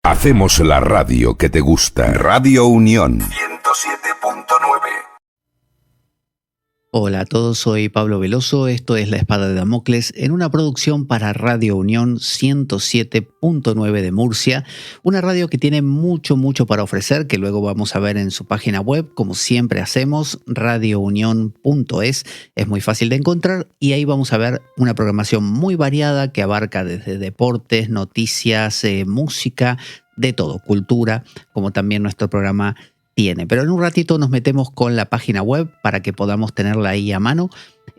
Hacemos la radio que te gusta. Radio Unión 107.9. Hola a todos, soy Pablo Veloso, esto es La Espada de Damocles en una producción para Radio Unión 107.9 de Murcia, una radio que tiene mucho para ofrecer, que luego vamos a ver en su página web, como siempre hacemos, radiounión.es, es muy fácil de encontrar y ahí vamos a ver una programación muy variada que abarca desde deportes, noticias, música, de todo, cultura, como también nuestro programa tiene. Pero en un ratito nos metemos con la página web para que podamos tenerla ahí a mano.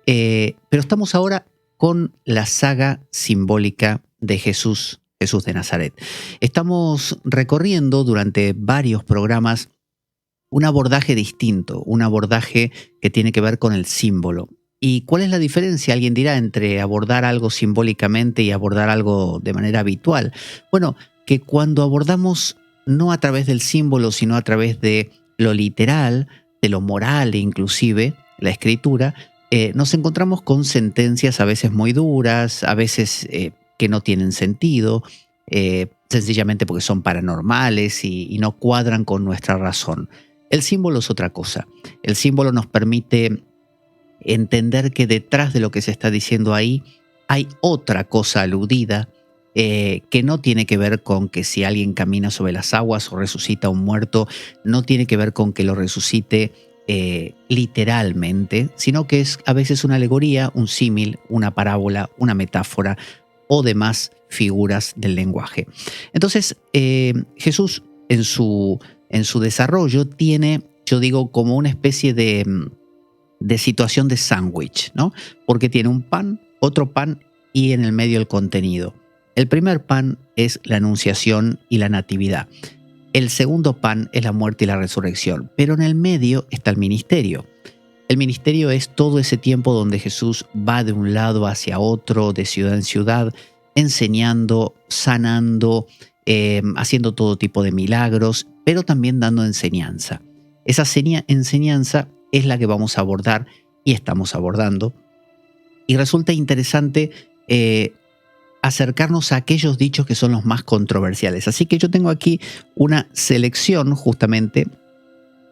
Pero estamos ahora con la saga simbólica de Jesús de Nazaret. Estamos recorriendo durante varios programas un abordaje distinto, un abordaje que tiene que ver con el símbolo. ¿Y cuál es la diferencia? Alguien dirá entre abordar algo simbólicamente y abordar algo de manera habitual. Bueno, que cuando abordamos no a través del símbolo, sino a través de lo literal, de lo moral inclusive, la escritura, nos encontramos con sentencias a veces muy duras, a veces que no tienen sentido, sencillamente porque son paranormales y no cuadran con nuestra razón. El símbolo es otra cosa. El símbolo nos permite entender que detrás de lo que se está diciendo ahí hay otra cosa aludida, que no tiene que ver con que si alguien camina sobre las aguas o resucita a un muerto, no tiene que ver con que lo resucite literalmente, sino que es a veces una alegoría, un símil, una parábola, una metáfora o demás figuras del lenguaje. Entonces, Jesús en su desarrollo tiene, yo digo, como una especie de situación de sándwich, ¿no? Porque tiene un pan, otro pan y en el medio el contenido. El primer pan es la anunciación y la natividad. El segundo pan es la muerte y la resurrección. Pero en el medio está el ministerio. El ministerio es todo ese tiempo donde Jesús va de un lado hacia otro, de ciudad en ciudad, enseñando, sanando, haciendo todo tipo de milagros, pero también dando enseñanza. Esa enseñanza es la que vamos a abordar y estamos abordando. Y resulta interesante acercarnos a aquellos dichos que son los más controversiales. Así que yo tengo aquí una selección justamente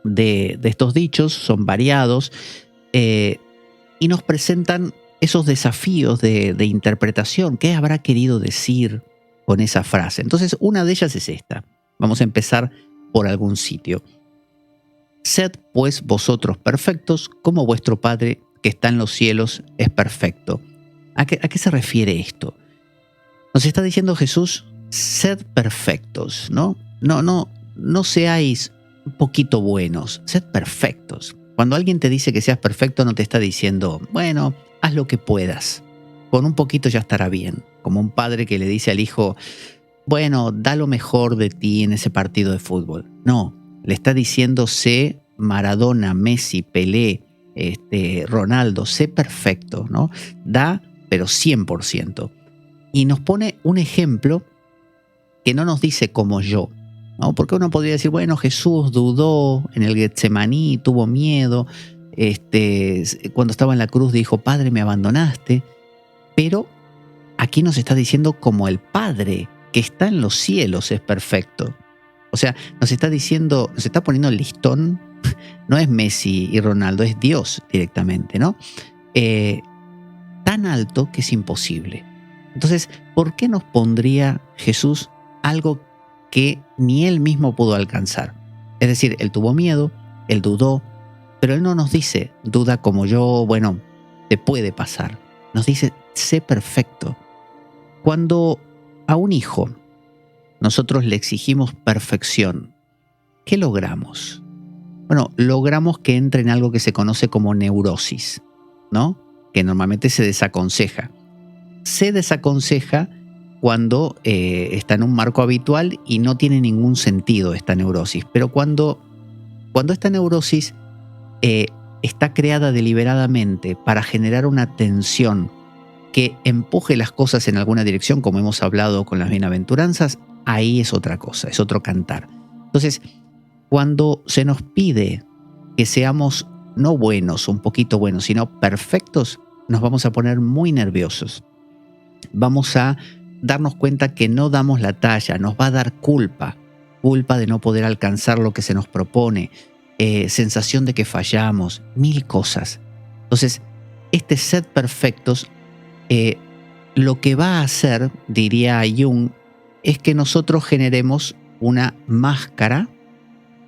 de estos dichos, son variados, y nos presentan esos desafíos de interpretación. ¿Qué habrá querido decir con esa frase? Entonces, una de ellas es esta. Vamos a empezar por algún sitio. Sed pues vosotros perfectos, como vuestro Padre que está en los cielos es perfecto. ¿A qué se refiere esto? Nos está diciendo Jesús, sed perfectos, ¿no? No seáis un poquito buenos, sed perfectos. Cuando alguien te dice que seas perfecto, no te está diciendo, bueno, haz lo que puedas. Con un poquito ya estará bien. Como un padre que le dice al hijo, bueno, da lo mejor de ti en ese partido de fútbol. No, le está diciendo, sé Maradona, Messi, Pelé, Ronaldo, sé perfecto, ¿no? Da, pero 100%. Y nos pone un ejemplo que no nos dice como yo, ¿no? Porque uno podría decir, bueno, Jesús dudó en el Getsemaní, tuvo miedo, cuando estaba en la cruz dijo, Padre, me abandonaste. Pero aquí nos está diciendo como el Padre que está en los cielos es perfecto. O sea, nos está diciendo, nos está poniendo el listón, no es Messi y Ronaldo, es Dios directamente, ¿no? Tan alto que es imposible. Entonces, ¿por qué nos pondría Jesús algo que ni él mismo pudo alcanzar? Es decir, él tuvo miedo, él dudó, pero él no nos dice, duda como yo, bueno, te puede pasar. Nos dice, sé perfecto. Cuando a un hijo nosotros le exigimos perfección, ¿qué logramos? Bueno, logramos que entre en algo que se conoce como neurosis, ¿no? Que normalmente se desaconseja. Se desaconseja cuando está en un marco habitual y no tiene ningún sentido esta neurosis. Pero cuando esta neurosis está creada deliberadamente para generar una tensión que empuje las cosas en alguna dirección, como hemos hablado con las bienaventuranzas, ahí es otra cosa, es otro cantar. Entonces, cuando se nos pide que seamos no buenos, un poquito buenos, sino perfectos, nos vamos a poner muy nerviosos. Vamos a darnos cuenta que no damos la talla, nos va a dar culpa de no poder alcanzar lo que se nos propone, sensación de que fallamos, mil cosas. Entonces, este ser perfectos, lo que va a hacer, diría Jung, es que nosotros generemos una máscara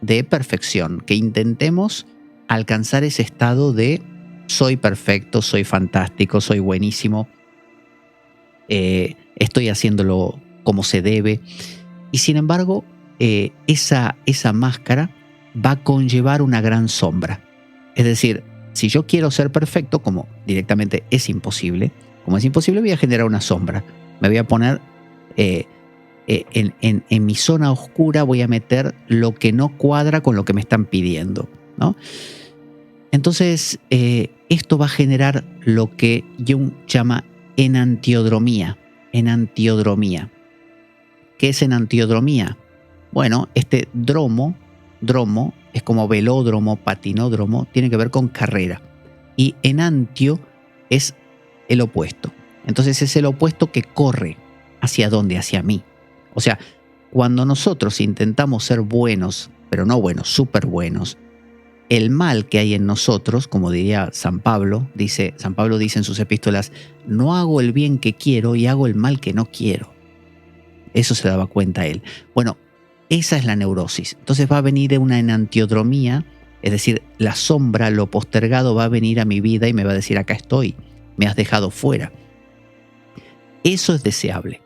de perfección, que intentemos alcanzar ese estado de soy perfecto, soy fantástico, soy buenísimo, estoy haciéndolo como se debe. Y sin embargo, esa máscara va a conllevar una gran sombra. Es decir, si yo quiero ser perfecto, como directamente es imposible, voy a generar una sombra. Me voy a poner en mi zona oscura, voy a meter lo que no cuadra con lo que me están pidiendo, ¿no? Entonces, esto va a generar lo que Jung llama enantiodromía. ¿Qué es enantiodromía? Bueno, este dromo es como velódromo, patinódromo, tiene que ver con carrera. Y enantio es el opuesto. Entonces es el opuesto que corre. ¿Hacia dónde? Hacia mí. O sea, cuando nosotros intentamos ser buenos, pero no buenos, súper buenos, el mal que hay en nosotros, como diría San Pablo dice en sus epístolas, no hago el bien que quiero y hago el mal que no quiero. Eso se daba cuenta él. Bueno, esa es la neurosis. Entonces va a venir una enantiodromía, es decir, la sombra, lo postergado va a venir a mi vida y me va a decir, acá estoy, me has dejado fuera. Eso es deseable.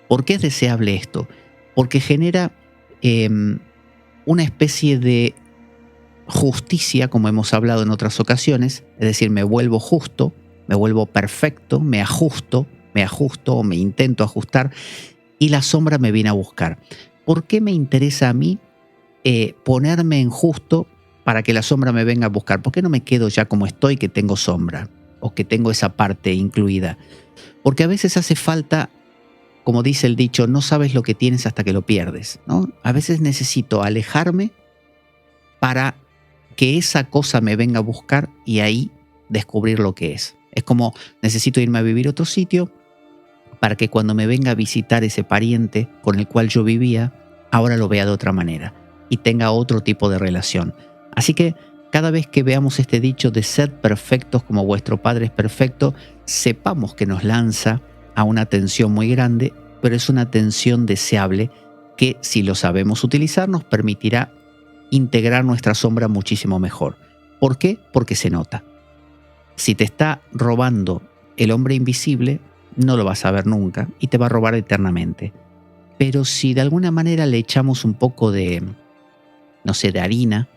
¿Por qué es deseable esto? Porque genera una especie de justicia, como hemos hablado en otras ocasiones, es decir, me vuelvo justo, me vuelvo perfecto, me ajusto o me intento ajustar y la sombra me viene a buscar. ¿Por qué me interesa a mí ponerme en justo para que la sombra me venga a buscar? ¿Por qué no me quedo ya como estoy, que tengo sombra o que tengo esa parte incluida? Porque a veces hace falta, como dice el dicho, no sabes lo que tienes hasta que lo pierdes, ¿no? A veces necesito alejarme para que esa cosa me venga a buscar y ahí descubrir lo que es. Es como necesito irme a vivir a otro sitio para que cuando me venga a visitar ese pariente con el cual yo vivía, ahora lo vea de otra manera y tenga otro tipo de relación. Así que cada vez que veamos este dicho de ser perfectos como vuestro Padre es perfecto, sepamos que nos lanza a una tensión muy grande, pero es una tensión deseable que, si lo sabemos utilizar, nos permitirá integrar nuestra sombra muchísimo mejor. ¿Por qué? Porque se nota. Si te está robando el hombre invisible, no lo vas a ver nunca y te va a robar eternamente. Pero si de alguna manera le echamos un poco de, no sé, de harina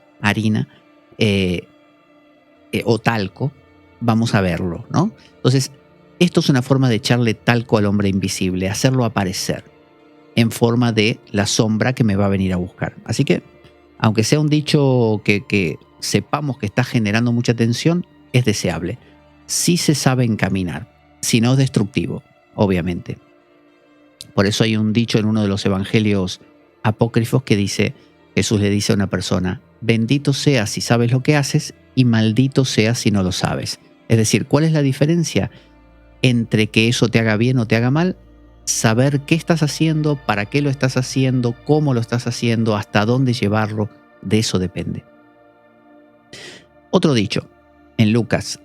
o talco, vamos a verlo, ¿no? Entonces, esto es una forma de echarle talco al hombre invisible, hacerlo aparecer en forma de la sombra que me va a venir a buscar. Así que, aunque sea un dicho que sepamos que está generando mucha tensión, es deseable. Si se sabe encaminar, si no es destructivo, obviamente. Por eso hay un dicho en uno de los evangelios apócrifos que dice, Jesús le dice a una persona, bendito seas si sabes lo que haces y maldito seas si no lo sabes. Es decir, ¿cuál es la diferencia entre que eso te haga bien o te haga mal? Saber qué estás haciendo, para qué lo estás haciendo, cómo lo estás haciendo, hasta dónde llevarlo, de eso depende. Otro dicho, en Lucas,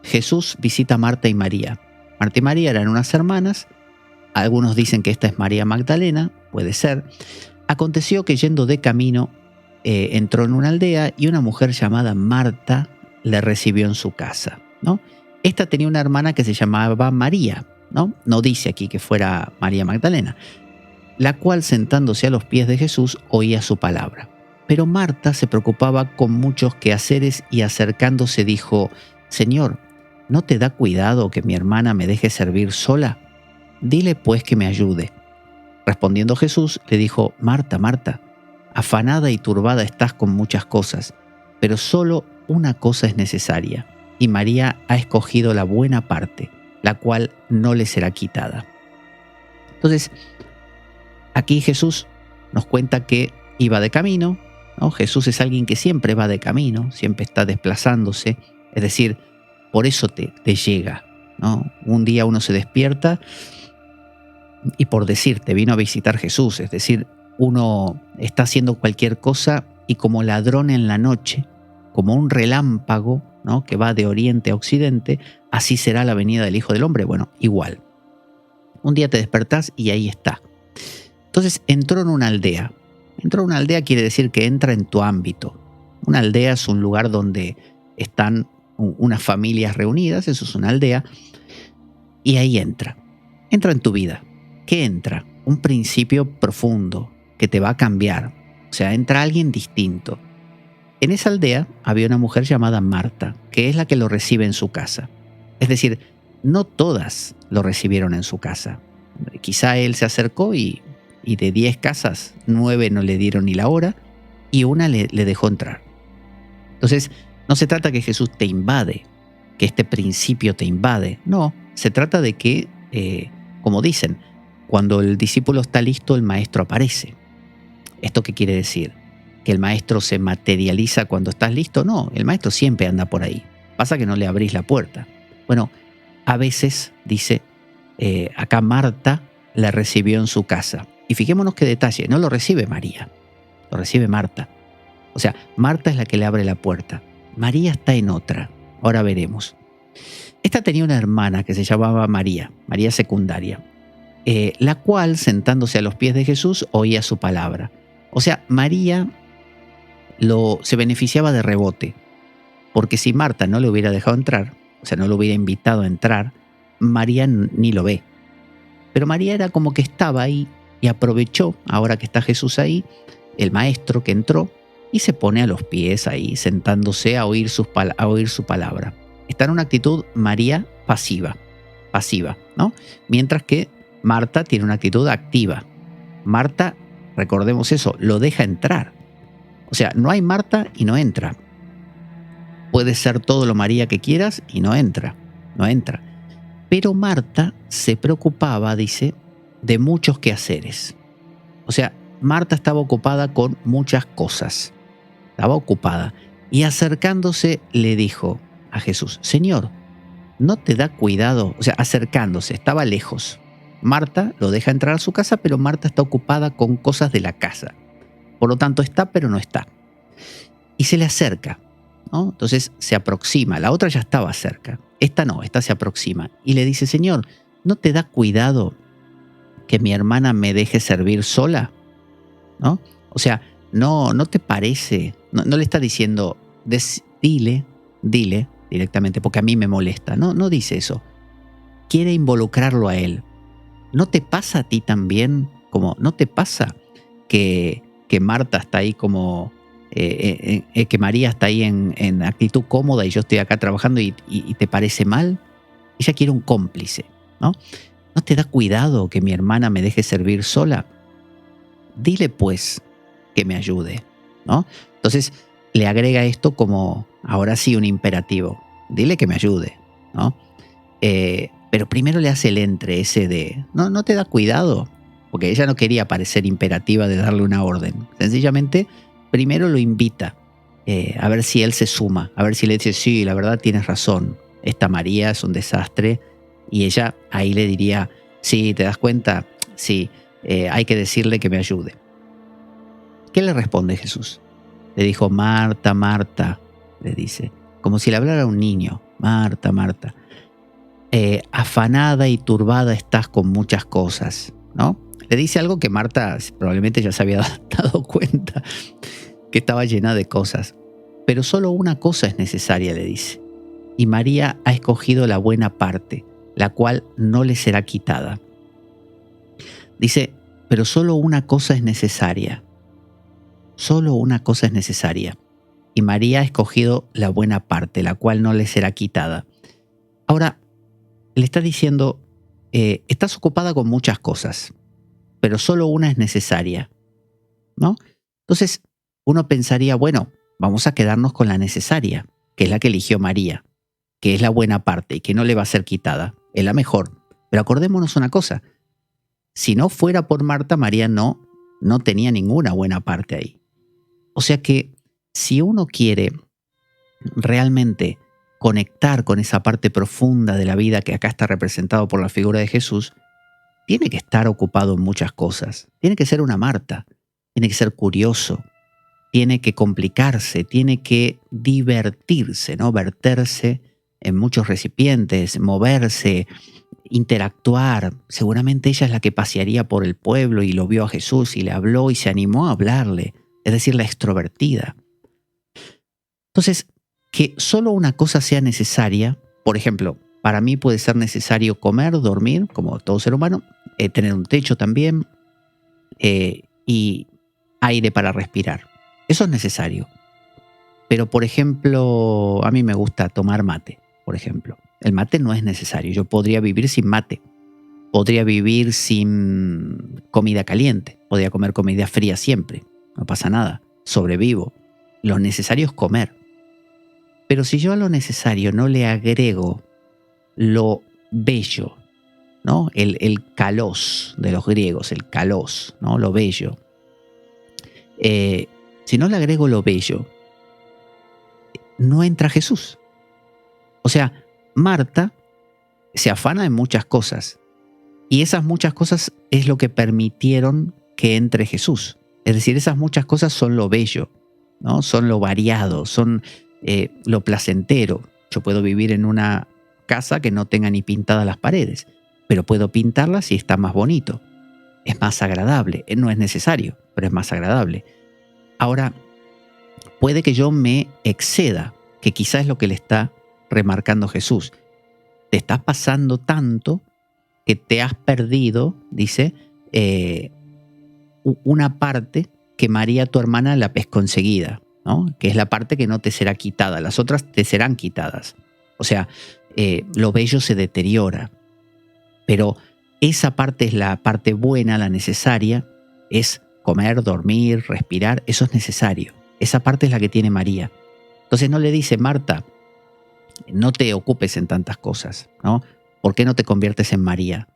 Jesús visita a Marta y María. Marta y María eran unas hermanas, algunos dicen que esta es María Magdalena, puede ser. Aconteció que yendo de camino, entró en una aldea y una mujer llamada Marta le recibió en su casa, ¿no? Esta tenía una hermana que se llamaba María, ¿no? No dice aquí que fuera María Magdalena, la cual sentándose a los pies de Jesús oía su palabra. Pero Marta se preocupaba con muchos quehaceres y acercándose dijo, Señor, ¿no te da cuidado que mi hermana me deje servir sola? Dile pues que me ayude. Respondiendo Jesús le dijo, Marta, Marta, afanada y turbada estás con muchas cosas, pero solo una cosa es necesaria, y María ha escogido la buena parte, la cual no le será quitada. Entonces, aquí Jesús nos cuenta que iba de camino, ¿no? Jesús es alguien que siempre va de camino, siempre está desplazándose, es decir, por eso te llega, ¿no? Un día uno se despierta Y por decirte, vino a visitar Jesús, es decir, uno está haciendo cualquier cosa y como ladrón en la noche, como un relámpago, ¿no?, que va de oriente a occidente, así será la venida del Hijo del Hombre. Bueno, igual. Un día te despertás y ahí está. Entonces entró en una aldea. Entró en una aldea quiere decir que entra en tu ámbito. Una aldea es un lugar donde están unas familias reunidas, eso es una aldea, y ahí entra. Entra en tu vida. ¿Qué entra? Un principio profundo que te va a cambiar. O sea, entra alguien distinto. En esa aldea había una mujer llamada Marta, que es la que lo recibe en su casa. Es decir, no todas lo recibieron en su casa. Quizá él se acercó y de 10 casas, 9 no le dieron ni la hora y una le dejó entrar. Entonces, no se trata que Jesús te invade, que este principio te invade. No, se trata de que, como dicen, cuando el discípulo está listo, el maestro aparece. ¿Esto qué quiere decir? ¿Que el maestro se materializa cuando estás listo? No, el maestro siempre anda por ahí. Pasa que no le abrís la puerta. Bueno, a veces, dice, acá Marta la recibió en su casa. Y fijémonos qué detalle, no lo recibe María, lo recibe Marta. O sea, Marta es la que le abre la puerta. María está en otra. Ahora veremos. Esta tenía una hermana que se llamaba María secundaria, la cual, sentándose a los pies de Jesús, oía su palabra. O sea, María se beneficiaba de rebote, porque si Marta no le hubiera dejado entrar, o sea, no lo hubiera invitado a entrar, María ni lo ve. Pero María era como que estaba ahí y aprovechó, ahora que está Jesús ahí, el maestro que entró, y se pone a los pies ahí, sentándose a oír su palabra. Está en una actitud María pasiva, ¿no? Mientras que Marta tiene una actitud activa. Marta, recordemos eso, lo deja entrar. O sea, no hay Marta y no entra. Puede ser todo lo María que quieras y no entra. Pero Marta se preocupaba, dice, de muchos quehaceres. O sea, Marta estaba ocupada con muchas cosas. Estaba ocupada. Y acercándose le dijo a Jesús: Señor, ¿no te da cuidado? O sea, acercándose, estaba lejos. Marta lo deja entrar a su casa, pero Marta está ocupada con cosas de la casa. Por lo tanto, está, pero no está. Y se le acerca, ¿no? Entonces se aproxima. La otra ya estaba cerca. Esta no, esta se aproxima. Y le dice: Señor, ¿no te da cuidado que mi hermana me deje servir sola? ¿No? O sea, no te parece, no le está diciendo, dile directamente, porque a mí me molesta. No dice eso. Quiere involucrarlo a él. ¿No te pasa a ti también? Como, ¿no te pasa que Marta está ahí como, que María está ahí en actitud cómoda y yo estoy acá trabajando y te parece mal? Ella quiere un cómplice, ¿no? ¿No te da cuidado que mi hermana me deje servir sola? Dile pues que me ayude, ¿no? Entonces le agrega esto como, ahora sí, un imperativo. Dile que me ayude, ¿no? Pero primero le hace el entre ese de, no te da cuidado, porque ella no quería parecer imperativa de darle una orden. Sencillamente, primero lo invita a ver si él se suma, a ver si le dice: sí, la verdad tienes razón, esta María es un desastre. Y ella ahí le diría: sí, ¿te das cuenta? Sí, hay que decirle que me ayude. ¿Qué le responde Jesús? Le dijo: Marta, Marta, le dice, como si le hablara a un niño. Marta, Marta, afanada y turbada estás con muchas cosas, ¿no? Le dice algo que Marta probablemente ya se había dado cuenta, que estaba llena de cosas. Pero solo una cosa es necesaria, le dice. Y María ha escogido la buena parte, la cual no le será quitada. Dice, pero solo una cosa es necesaria. Solo una cosa es necesaria. Y María ha escogido la buena parte, la cual no le será quitada. Ahora, le está diciendo, estás ocupada con muchas cosas, pero solo una es necesaria, ¿no? Entonces, uno pensaría, bueno, vamos a quedarnos con la necesaria, que es la que eligió María, que es la buena parte y que no le va a ser quitada, es la mejor. Pero acordémonos una cosa, si no fuera por Marta, María no tenía ninguna buena parte ahí. O sea que si uno quiere realmente conectar con esa parte profunda de la vida que acá está representado por la figura de Jesús, tiene que estar ocupado en muchas cosas. Tiene que ser una Marta, tiene que ser curioso, tiene que complicarse, tiene que divertirse, ¿no? Verterse en muchos recipientes, moverse, interactuar. Seguramente ella es la que pasearía por el pueblo y lo vio a Jesús y le habló y se animó a hablarle, es decir, la extrovertida. Entonces, que solo una cosa sea necesaria, por ejemplo, para mí puede ser necesario comer, dormir, como todo ser humano, tener un techo también y aire para respirar. Eso es necesario. Pero, por ejemplo, a mí me gusta tomar mate, por ejemplo. El mate no es necesario. Yo podría vivir sin mate. Podría vivir sin comida caliente. Podría comer comida fría siempre. No pasa nada. Sobrevivo. Lo necesario es comer. Pero si yo a lo necesario no le agrego lo bello, ¿no? El kalos de los griegos, el kalos, ¿no? Lo bello. Si no le agrego lo bello, no entra Jesús. O sea, Marta se afana en muchas cosas y esas muchas cosas es lo que permitieron que entre Jesús. Es decir, esas muchas cosas son lo bello, ¿no? Son lo variado, son lo placentero. Yo puedo vivir en una casa que no tenga ni pintadas las paredes, pero puedo pintarlas y está más bonito. Es más agradable. No es necesario, pero es más agradable. Ahora, puede que yo me exceda, que quizás es lo que le está remarcando Jesús. Te estás pasando tanto que te has perdido, dice, una parte que María, tu hermana, la pescó enseguida, ¿no? Que es la parte que no te será quitada. Las otras te serán quitadas. O sea, lo bello se deteriora. Pero esa parte es la parte buena, la necesaria, es comer, dormir, respirar, eso es necesario. Esa parte es la que tiene María. Entonces no le dice, Marta, no te ocupes en tantas cosas, ¿no? ¿Por qué no te conviertes en María?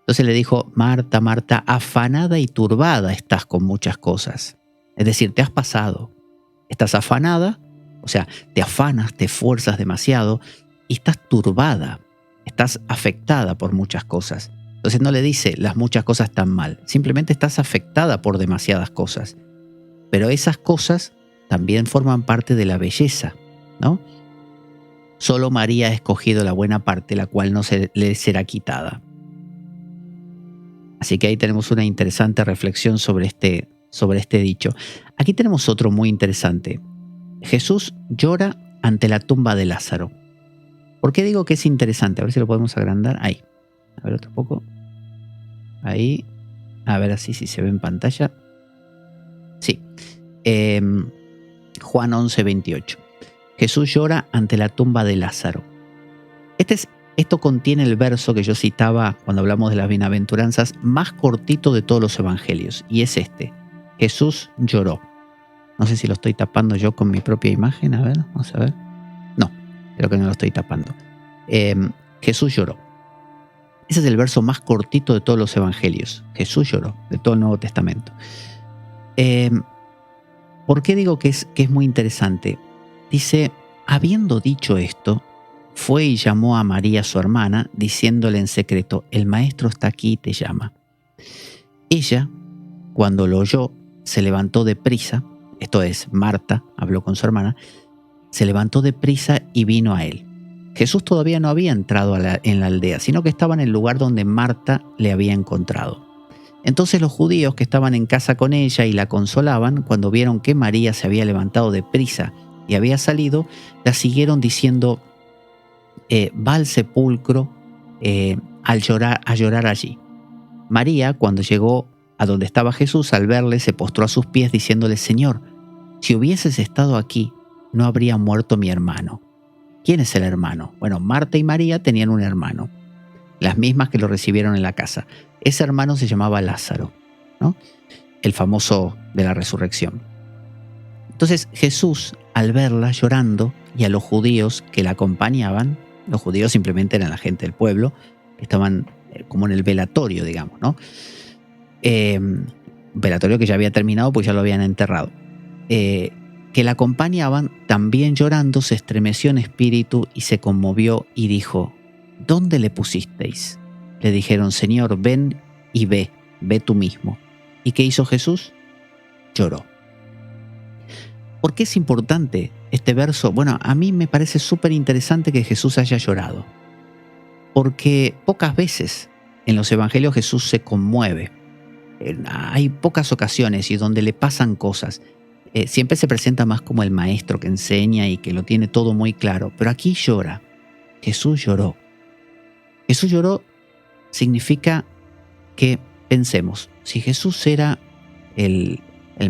Entonces le dijo, Marta, Marta, afanada y turbada estás con muchas cosas. Es decir, te has pasado. Estás afanada, o sea, te afanas, te esfuerzas demasiado y estás turbada, estás afectada por muchas cosas. Entonces no le dice, las muchas cosas están mal. Simplemente estás afectada por demasiadas cosas. Pero esas cosas también forman parte de la belleza, ¿no? Solo María ha escogido la buena parte, la cual no se le será quitada. Así que ahí tenemos una interesante reflexión sobre este dicho. Aquí tenemos otro muy interesante. Jesús llora ante la tumba de Lázaro. ¿Por qué digo que es interesante? A ver si lo podemos agrandar. Ahí. A ver otro poco. Ahí. A ver así si se ve en pantalla. Sí. Juan 11:28. Jesús llora ante la tumba de Lázaro. Esto contiene el verso que yo citaba cuando hablamos de las bienaventuranzas más cortito de todos los evangelios. Y es este. Jesús lloró. No sé si lo estoy tapando yo con mi propia imagen. A ver, vamos a ver. No, creo que no lo estoy tapando. Jesús lloró. Ese es el verso más cortito de todos los evangelios. Jesús lloró, de todo el Nuevo Testamento. ¿Por qué digo que es muy interesante? Dice, habiendo dicho esto, fue y llamó a María, su hermana, diciéndole en secreto, el maestro está aquí y te llama. Ella, cuando lo oyó, se levantó deprisa, esto es, Marta habló con su hermana, se levantó deprisa y vino a él. Jesús todavía no había entrado en la aldea, sino que estaba en el lugar donde Marta le había encontrado. Entonces los judíos que estaban en casa con ella y la consolaban, cuando vieron que María se había levantado deprisa y había salido, la siguieron diciendo, va al sepulcro a llorar allí. María, cuando llegó a donde estaba Jesús, al verle, se postró a sus pies diciéndole, Señor, si hubieses estado aquí, no habría muerto mi hermano. ¿Quién es el hermano? Bueno, Marta y María tenían un hermano, las mismas que lo recibieron en la casa. Ese hermano se llamaba Lázaro, ¿no? El famoso de la resurrección. Entonces Jesús, al verla llorando y a los judíos que la acompañaban, los judíos simplemente eran la gente del pueblo, que estaban como en el velatorio, digamos, ¿no? Velatorio que ya había terminado, pues ya lo habían enterrado. Que la acompañaban, también llorando, se estremeció en espíritu y se conmovió y dijo, ¿dónde le pusisteis? Le dijeron, Señor, ven y ve tú mismo. ¿Y qué hizo Jesús? Lloró. ¿Por qué es importante este verso? Bueno, a mí me parece súper interesante que Jesús haya llorado, porque pocas veces en los evangelios Jesús se conmueve. Hay pocas ocasiones y donde le pasan cosas. Siempre se presenta más como el maestro que enseña y que lo tiene todo muy claro, pero aquí llora. Jesús lloró. Jesús lloró significa que pensemos, si Jesús era el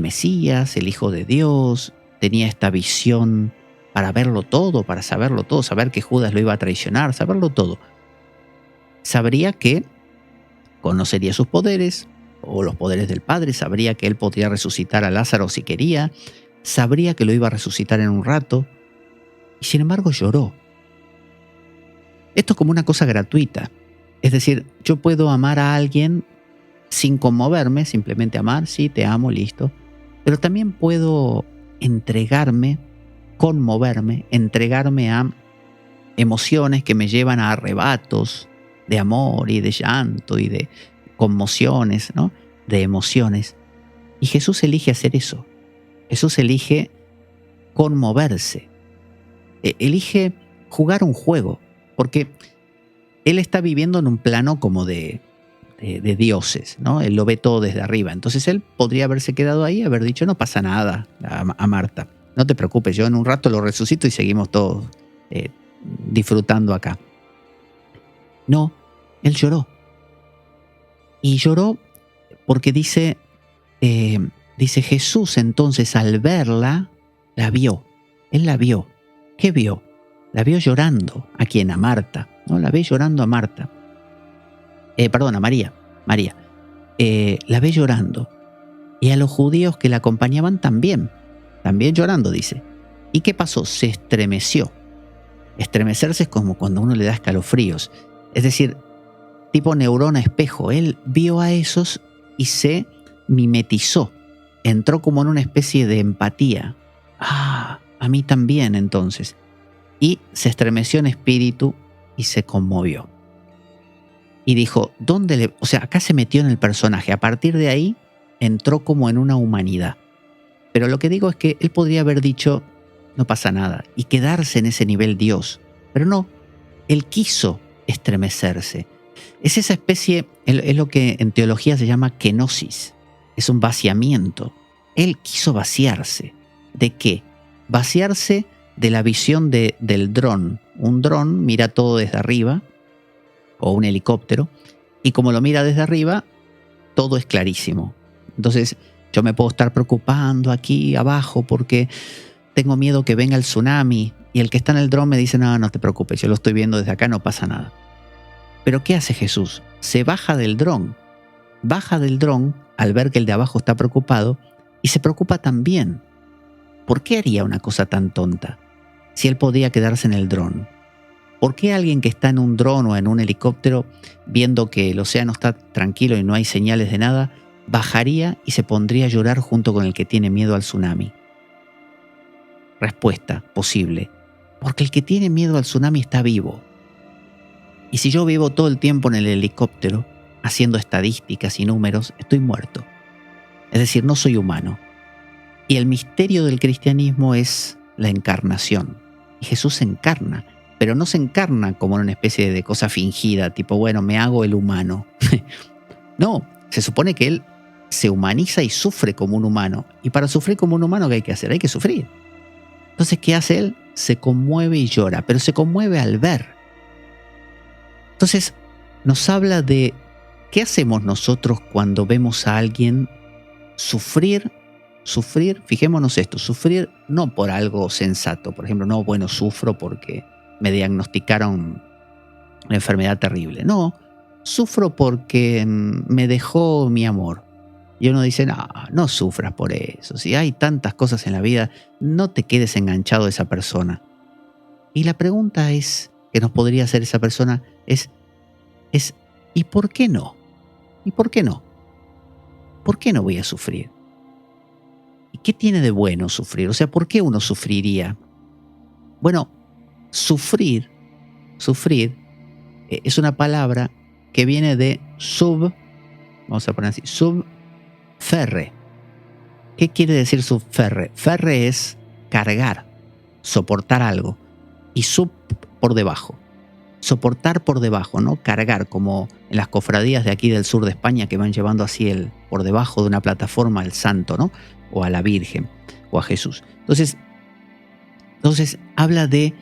Mesías, el Hijo de Dios, tenía esta visión para verlo todo, para saberlo todo, saber que Judas lo iba a traicionar, saberlo todo, sabría que conocería sus poderes o los poderes del Padre, sabría que él podría resucitar a Lázaro si quería, sabría que lo iba a resucitar en un rato, y sin embargo lloró. Esto es como una cosa gratuita. Es decir, yo puedo amar a alguien sin conmoverme, simplemente amar, sí, te amo, listo. Pero también puedo entregarme, conmoverme, entregarme a emociones que me llevan a arrebatos de amor y de llanto y de conmociones, ¿no? De emociones. Y Jesús elige hacer eso. Jesús elige conmoverse. Elige jugar un juego, porque él está viviendo en un plano como de dioses, ¿no? Él lo ve todo desde arriba. Entonces él podría haberse quedado ahí y haber dicho, no pasa nada a Marta. No te preocupes, yo en un rato lo resucito y seguimos todos disfrutando acá. No, él lloró. Y lloró porque dice Jesús entonces al verla, la vio. Él la vio. ¿Qué vio? La vio llorando. ¿A quién? A Marta. ¿No? La ve llorando a Marta. A María. La ve llorando. Y a los judíos que la acompañaban también llorando, dice. ¿Y qué pasó? Se estremeció. Estremecerse es como cuando uno le da escalofríos. Es decir, tipo neurona espejo. Él vio a esos y se mimetizó. Entró como en una especie de empatía. Ah, a mí también entonces. Y se estremeció en espíritu y se conmovió. Y dijo, acá se metió en el personaje. A partir de ahí entró como en una humanidad. Pero lo que digo es que él podría haber dicho, no pasa nada, y quedarse en ese nivel Dios. Pero no, él quiso estremecerse. Es esa especie, es lo que en teología se llama kenosis. Es un vaciamiento. Él quiso vaciarse. ¿De qué? Vaciarse de la visión del dron. Un dron mira todo desde arriba, o un helicóptero, y como lo mira desde arriba, todo es clarísimo. Entonces yo me puedo estar preocupando aquí abajo porque tengo miedo que venga el tsunami, y el que está en el dron me dice, no te preocupes, yo lo estoy viendo desde acá, no pasa nada. Pero ¿qué hace Jesús? Se baja del dron al ver que el de abajo está preocupado, y se preocupa también. ¿Por qué haría una cosa tan tonta si él podía quedarse en el dron? ¿Por qué alguien que está en un dron o en un helicóptero, viendo que el océano está tranquilo y no hay señales de nada, bajaría y se pondría a llorar junto con el que tiene miedo al tsunami? Respuesta posible. Porque el que tiene miedo al tsunami está vivo. Y si yo vivo todo el tiempo en el helicóptero, haciendo estadísticas y números, estoy muerto. Es decir, no soy humano. Y el misterio del cristianismo es la encarnación. Y Jesús se encarna. Pero no se encarna como en una especie de cosa fingida, tipo, bueno, me hago el humano. No, se supone que él se humaniza y sufre como un humano. Y para sufrir como un humano, ¿qué hay que hacer? Hay que sufrir. Entonces, ¿qué hace él? Se conmueve y llora, pero se conmueve al ver. Entonces, nos habla de qué hacemos nosotros cuando vemos a alguien sufrir, fijémonos esto, sufrir no por algo sensato. Por ejemplo, no, bueno, sufro porque me diagnosticaron una enfermedad terrible. No, sufro porque me dejó mi amor. Y uno dice, no sufras por eso. Si hay tantas cosas en la vida, no te quedes enganchado a esa persona. Y la pregunta que nos podría hacer esa persona es ¿y por qué no? ¿Y por qué no? ¿Por qué no voy a sufrir? ¿Y qué tiene de bueno sufrir? O sea, ¿por qué uno sufriría? Bueno, sufrir es una palabra que viene de vamos a poner así, subferre. ¿Qué quiere decir subferre? Ferre es cargar, soportar algo, y sub por debajo. Soportar por debajo, ¿no? Cargar, como en las cofradías de aquí del sur de España que van llevando así por debajo de una plataforma al santo, ¿no? O a la Virgen, o a Jesús. Entonces habla de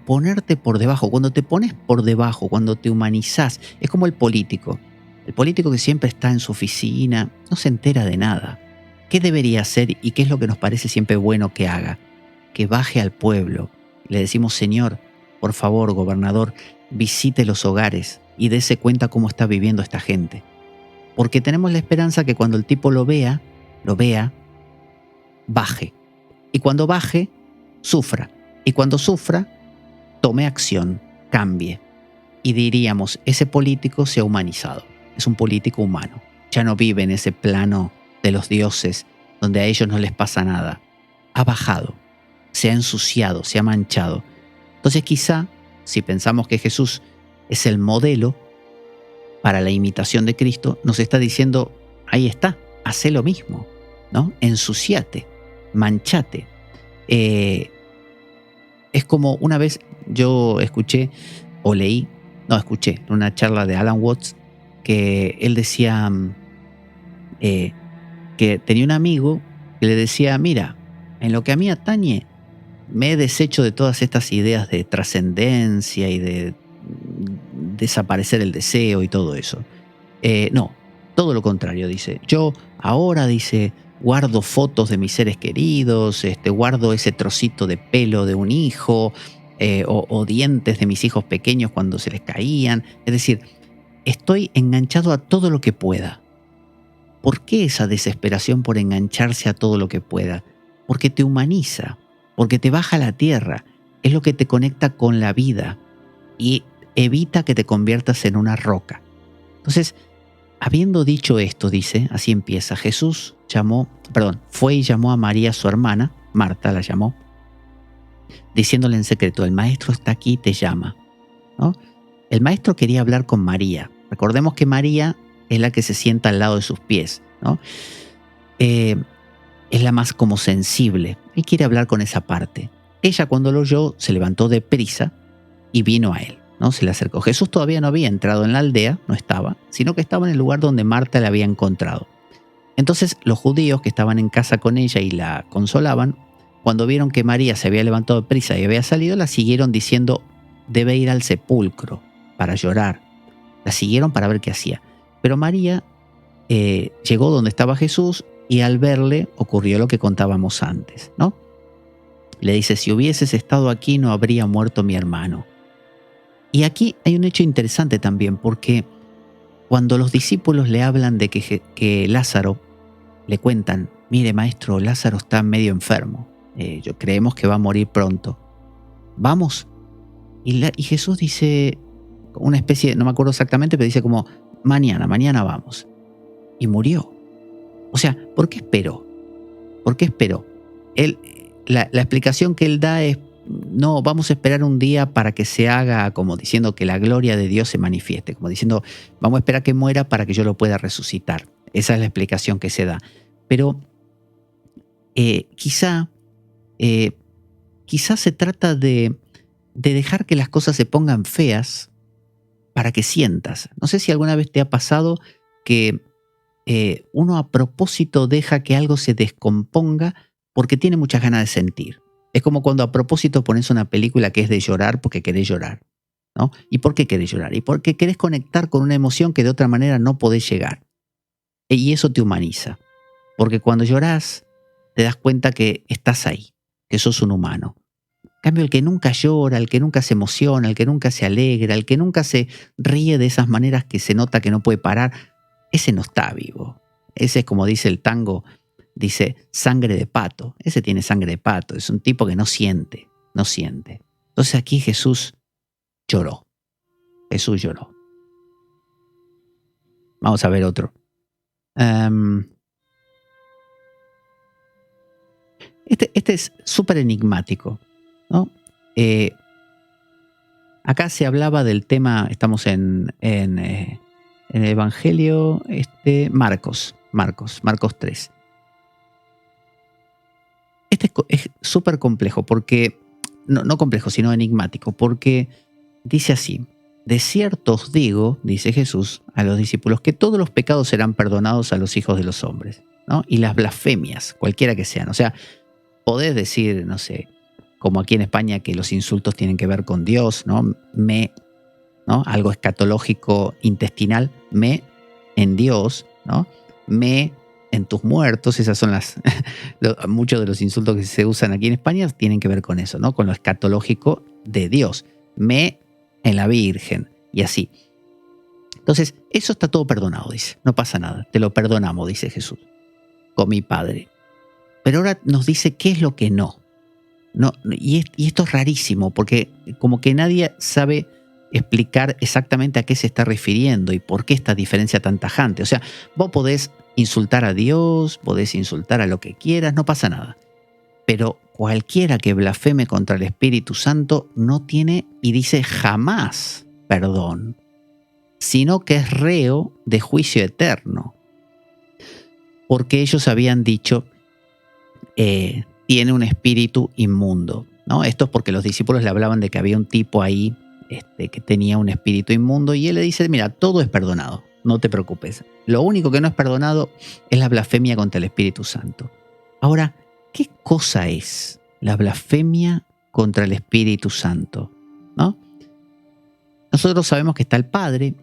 ponerte por debajo. Cuando te pones por debajo, cuando te humanizás, es como el político. El político que siempre está en su oficina, no se entera de nada. ¿Qué debería hacer y qué es lo que nos parece siempre bueno que haga? Que baje al pueblo. Le decimos, Señor, por favor, gobernador, visite los hogares y dése cuenta cómo está viviendo esta gente. Porque tenemos la esperanza que cuando el tipo lo vea, baje. Y cuando baje, sufra. Y cuando sufra, tome acción, cambie. Y diríamos, ese político se ha humanizado. Es un político humano. Ya no vive en ese plano de los dioses donde a ellos no les pasa nada. Ha bajado, se ha ensuciado, se ha manchado. Entonces quizá, si pensamos que Jesús es el modelo para la imitación de Cristo, nos está diciendo, ahí está, haz lo mismo, ¿no? Ensuciate, manchate. Es como una vez yo escuché en una charla de Alan Watts, que él decía que tenía un amigo que le decía, mira, en lo que a mí atañe, me he deshecho de todas estas ideas de trascendencia y de desaparecer el deseo y todo eso. No, todo lo contrario, dice. Yo ahora, dice, guardo fotos de mis seres queridos, guardo ese trocito de pelo de un hijo, o dientes de mis hijos pequeños cuando se les caían. Es decir, estoy enganchado a todo lo que pueda. ¿Por qué esa desesperación por engancharse a todo lo que pueda? Porque te humaniza, porque te baja a la tierra, es lo que te conecta con la vida y evita que te conviertas en una roca. Entonces, habiendo dicho esto, dice, así empieza, Jesús fue y llamó a María, su hermana, Marta la llamó, diciéndole en secreto, el maestro está aquí y te llama, ¿no? El maestro quería hablar con María. Recordemos que María es la que se sienta al lado de sus pies, ¿no? Es la más como sensible. Él quiere hablar con esa parte. Ella, cuando lo oyó, se levantó deprisa y vino a él, ¿no? Se le acercó. Jesús todavía no había entrado en la aldea, no estaba, sino que estaba en el lugar donde Marta le había encontrado. Entonces los judíos que estaban en casa con ella y la consolaban, cuando vieron que María se había levantado deprisa y había salido, la siguieron diciendo, debe ir al sepulcro para llorar. La siguieron para ver qué hacía. Pero María llegó donde estaba Jesús y al verle ocurrió lo que contábamos antes, ¿no? Le dice, si hubieses estado aquí no habría muerto mi hermano. Y aquí hay un hecho interesante también, porque cuando los discípulos le hablan de que Lázaro, le cuentan, mire maestro, Lázaro está medio enfermo, creemos que va a morir pronto, vamos. Y Jesús dice, una especie, no me acuerdo exactamente, pero dice como, mañana vamos. Y murió. O sea, ¿por qué esperó? ¿Por qué esperó? La explicación que él da es, no, vamos a esperar un día para que se haga, como diciendo que la gloria de Dios se manifieste, como diciendo, vamos a esperar que muera para que yo lo pueda resucitar. Esa es la explicación que se da. Pero quizá se trata de dejar que las cosas se pongan feas para que sientas. No sé si alguna vez te ha pasado que uno a propósito deja que algo se descomponga porque tiene muchas ganas de sentir. Es como cuando a propósito pones una película que es de llorar porque querés llorar, ¿no? ¿Y por qué querés llorar? Y porque querés conectar con una emoción que de otra manera no podés llegar. Y eso te humaniza. Porque cuando llorás, te das cuenta que estás ahí, que sos un humano. En cambio, el que nunca llora, el que nunca se emociona, el que nunca se alegra, el que nunca se ríe de esas maneras que se nota que no puede parar, ese no está vivo. Ese es como dice el tango, dice sangre de pato. Ese tiene sangre de pato. Es un tipo que no siente. Entonces aquí Jesús lloró. Jesús lloró. Vamos a ver otro. Este es súper enigmático, ¿no? Acá se hablaba del tema, estamos en En el Evangelio, Marcos 3. Es súper complejo, porque, no complejo, sino enigmático, porque dice así: de cierto os digo, dice Jesús a los discípulos, que todos los pecados serán perdonados a los hijos de los hombres, ¿no? Y las blasfemias, cualquiera que sean. O sea, podés decir, no sé, como aquí en España, que los insultos tienen que ver con Dios, ¿no? ¿No? Algo escatológico intestinal, en Dios, ¿no? En tus muertos. Esas son muchos de los insultos que se usan aquí en España tienen que ver con eso, ¿no? Con lo escatológico de Dios. En la Virgen, y así. Entonces, eso está todo perdonado, dice. No pasa nada, te lo perdonamos, dice Jesús, con mi Padre. Pero ahora nos dice qué es lo que no. Y esto es rarísimo, porque como que nadie sabe explicar exactamente a qué se está refiriendo y por qué esta diferencia tan tajante. O sea, vos podés insultar a Dios, podés insultar a lo que quieras, no pasa nada. Pero cualquiera que blasfeme contra el Espíritu Santo no tiene, y dice, jamás perdón, sino que es reo de juicio eterno. Porque ellos habían dicho, tiene un espíritu inmundo, ¿no? Esto es porque los discípulos le hablaban de que había un tipo ahí que tenía un espíritu inmundo, y él le dice, mira, todo es perdonado, no te preocupes. Lo único que no es perdonado es la blasfemia contra el Espíritu Santo. Ahora, ¿qué cosa es la blasfemia contra el Espíritu Santo? ¿No? Nosotros sabemos que está el Padre,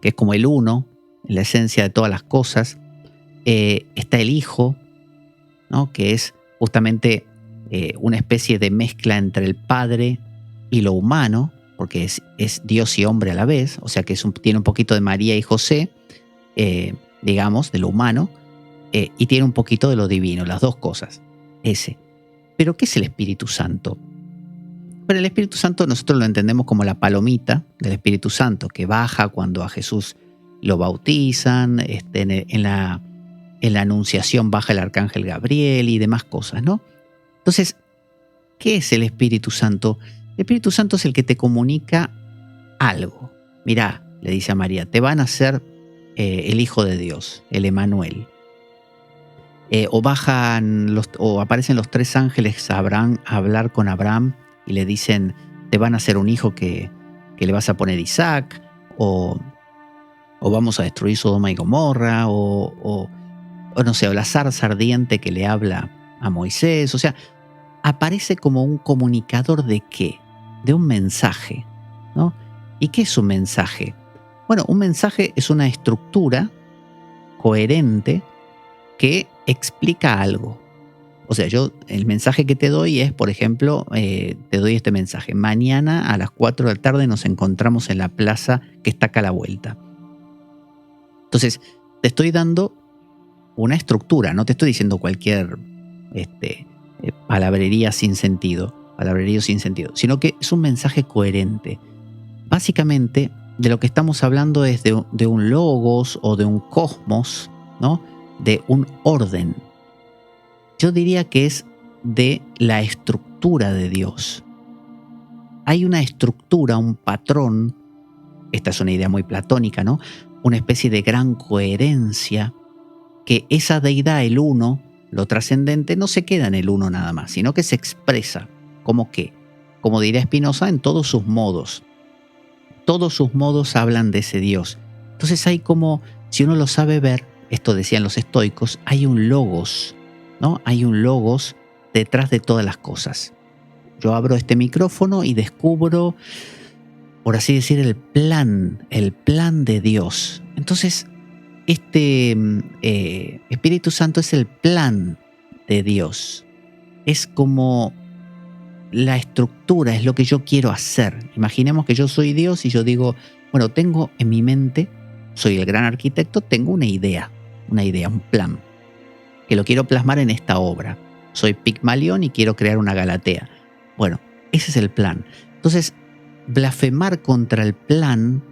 que es como el uno, la esencia de todas las cosas. Está el Hijo, ¿no? Que es justamente una especie de mezcla entre el Padre y lo humano, porque es Dios y hombre a la vez, o sea que tiene un poquito de María y José, digamos, de lo humano, y tiene un poquito de lo divino, las dos cosas. Pero ¿qué es el Espíritu Santo? Bueno, el Espíritu Santo nosotros lo entendemos como la palomita del Espíritu Santo, que baja cuando a Jesús lo bautizan, en la Anunciación baja el arcángel Gabriel y demás cosas, ¿no? Entonces, ¿qué es el Espíritu Santo? El Espíritu Santo es el que te comunica algo. Mirá, le dice a María, te van a hacer el Hijo de Dios, el Emanuel. O aparecen los tres ángeles a hablar con Abraham y le dicen, te van a hacer un hijo que le vas a poner Isaac, o vamos a destruir Sodoma y Gomorra, o no sé, o la zarza ardiente que le habla a Moisés. O sea, aparece como un comunicador ¿de qué? De un mensaje, ¿no? ¿Y qué es un mensaje? Bueno, un mensaje es una estructura coherente que explica algo. O sea, el mensaje que te doy es, por ejemplo, te doy este mensaje. Mañana a las 4 de la tarde nos encontramos en la plaza que está acá a la vuelta. Entonces, te estoy dando una estructura, no te estoy diciendo cualquier palabrerío sin sentido, sino que es un mensaje coherente. Básicamente, de lo que estamos hablando es de un logos o de un cosmos, ¿no? De un orden. Yo diría que es de la estructura de Dios. Hay una estructura, un patrón, esta es una idea muy platónica, ¿no? Una especie de gran coherencia, que esa deidad, el uno, lo trascendente, no se queda en el uno nada más, sino que se expresa como que, como diría Spinoza, en todos sus modos. Todos sus modos hablan de ese Dios. Entonces hay como, si uno lo sabe ver, esto decían los estoicos, hay un logos, ¿no? Hay un logos detrás de todas las cosas. Yo abro este micrófono y descubro, por así decir, el plan de Dios. Entonces, este Espíritu Santo es el plan de Dios. Es como la estructura, es lo que yo quiero hacer. Imaginemos que yo soy Dios y yo digo, bueno, tengo en mi mente, soy el gran arquitecto, tengo una idea, un plan, que lo quiero plasmar en esta obra. Soy Pigmalión y quiero crear una Galatea. Bueno, ese es el plan. Entonces, blasfemar contra el plan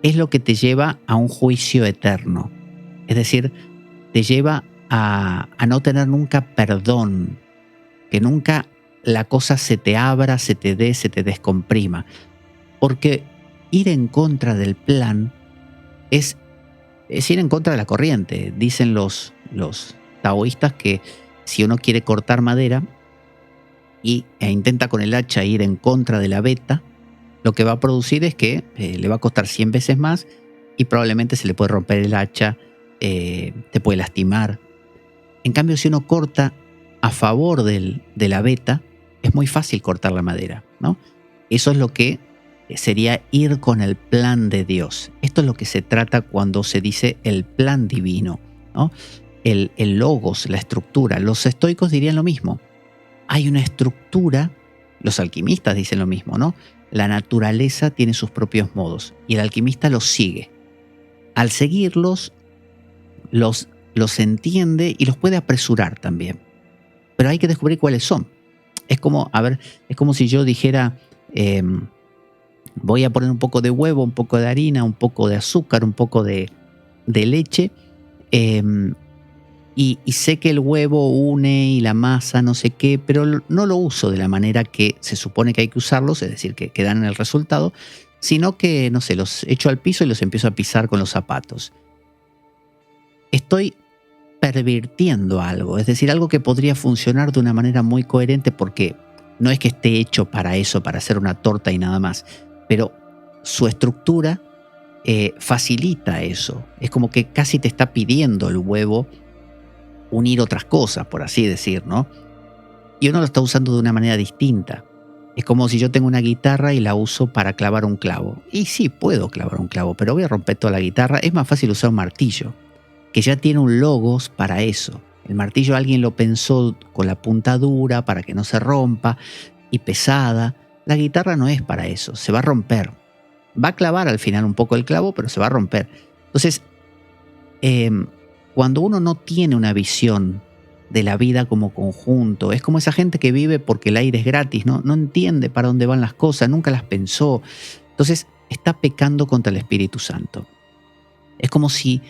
es lo que te lleva a un juicio eterno. Es decir, te lleva a no tener nunca perdón, que nunca la cosa se te abra, se te descomprima. Porque ir en contra del plan es ir en contra de la corriente. Dicen los taoístas que si uno quiere cortar madera e intenta con el hacha ir en contra de la veta, lo que va a producir es que le va a costar 100 veces más y probablemente se le puede romper el hacha, te puede lastimar. En cambio, si uno corta a favor de la veta, es muy fácil cortar la madera, ¿no? Eso es lo que sería ir con el plan de Dios. Esto es lo que se trata cuando se dice el plan divino, ¿no? El logos, la estructura. Los estoicos dirían lo mismo. Hay una estructura, los alquimistas dicen lo mismo, ¿no? La naturaleza tiene sus propios modos y el alquimista los sigue. Al seguirlos, los entiende y los puede apresurar también. Pero hay que descubrir cuáles son. Es como si yo dijera, voy a poner un poco de huevo, un poco de harina, un poco de azúcar, un poco de leche, y sé que el huevo une y la masa no sé qué, pero no lo uso de la manera que se supone que hay que usarlos, es decir, que dan en el resultado, sino que, no sé, los echo al piso y los empiezo a pisar con los zapatos. Estoy pervirtiendo algo, es decir, algo que podría funcionar de una manera muy coherente, porque no es que esté hecho para eso, para hacer una torta y nada más, pero su estructura facilita eso. Es como que casi te está pidiendo el huevo unir otras cosas, por así decir, ¿no? Y uno lo está usando de una manera distinta. Es como si yo tengo una guitarra y la uso para clavar un clavo. Y sí, puedo clavar un clavo, pero voy a romper toda la guitarra. Es más fácil usar un martillo, que ya tiene un logos para eso. El martillo alguien lo pensó con la punta dura para que no se rompa y pesada. La guitarra no es para eso, se va a romper. Va a clavar al final un poco el clavo, pero se va a romper. Entonces, cuando uno no tiene una visión de la vida como conjunto, es como esa gente que vive porque el aire es gratis, ¿no? No entiende para dónde van las cosas, nunca las pensó. Entonces, está pecando contra el Espíritu Santo. Es como si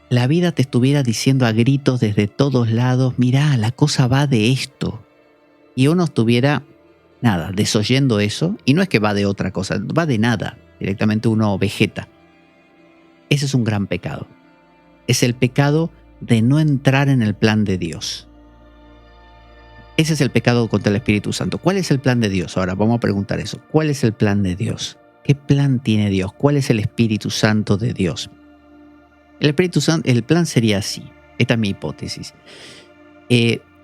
la vida te estuviera diciendo a gritos desde todos lados, mirá, la cosa va de esto. Y uno estuviera, desoyendo eso, y no es que va de otra cosa, va de nada. Directamente uno vegeta. Ese es un gran pecado. Es el pecado de no entrar en el plan de Dios. Ese es el pecado contra el Espíritu Santo. ¿Cuál es el plan de Dios? Ahora vamos a preguntar eso. ¿Cuál es el plan de Dios? ¿Qué plan tiene Dios? ¿Cuál es el Espíritu Santo de Dios? El Espíritu Santo, el plan sería así. Esta es mi hipótesis.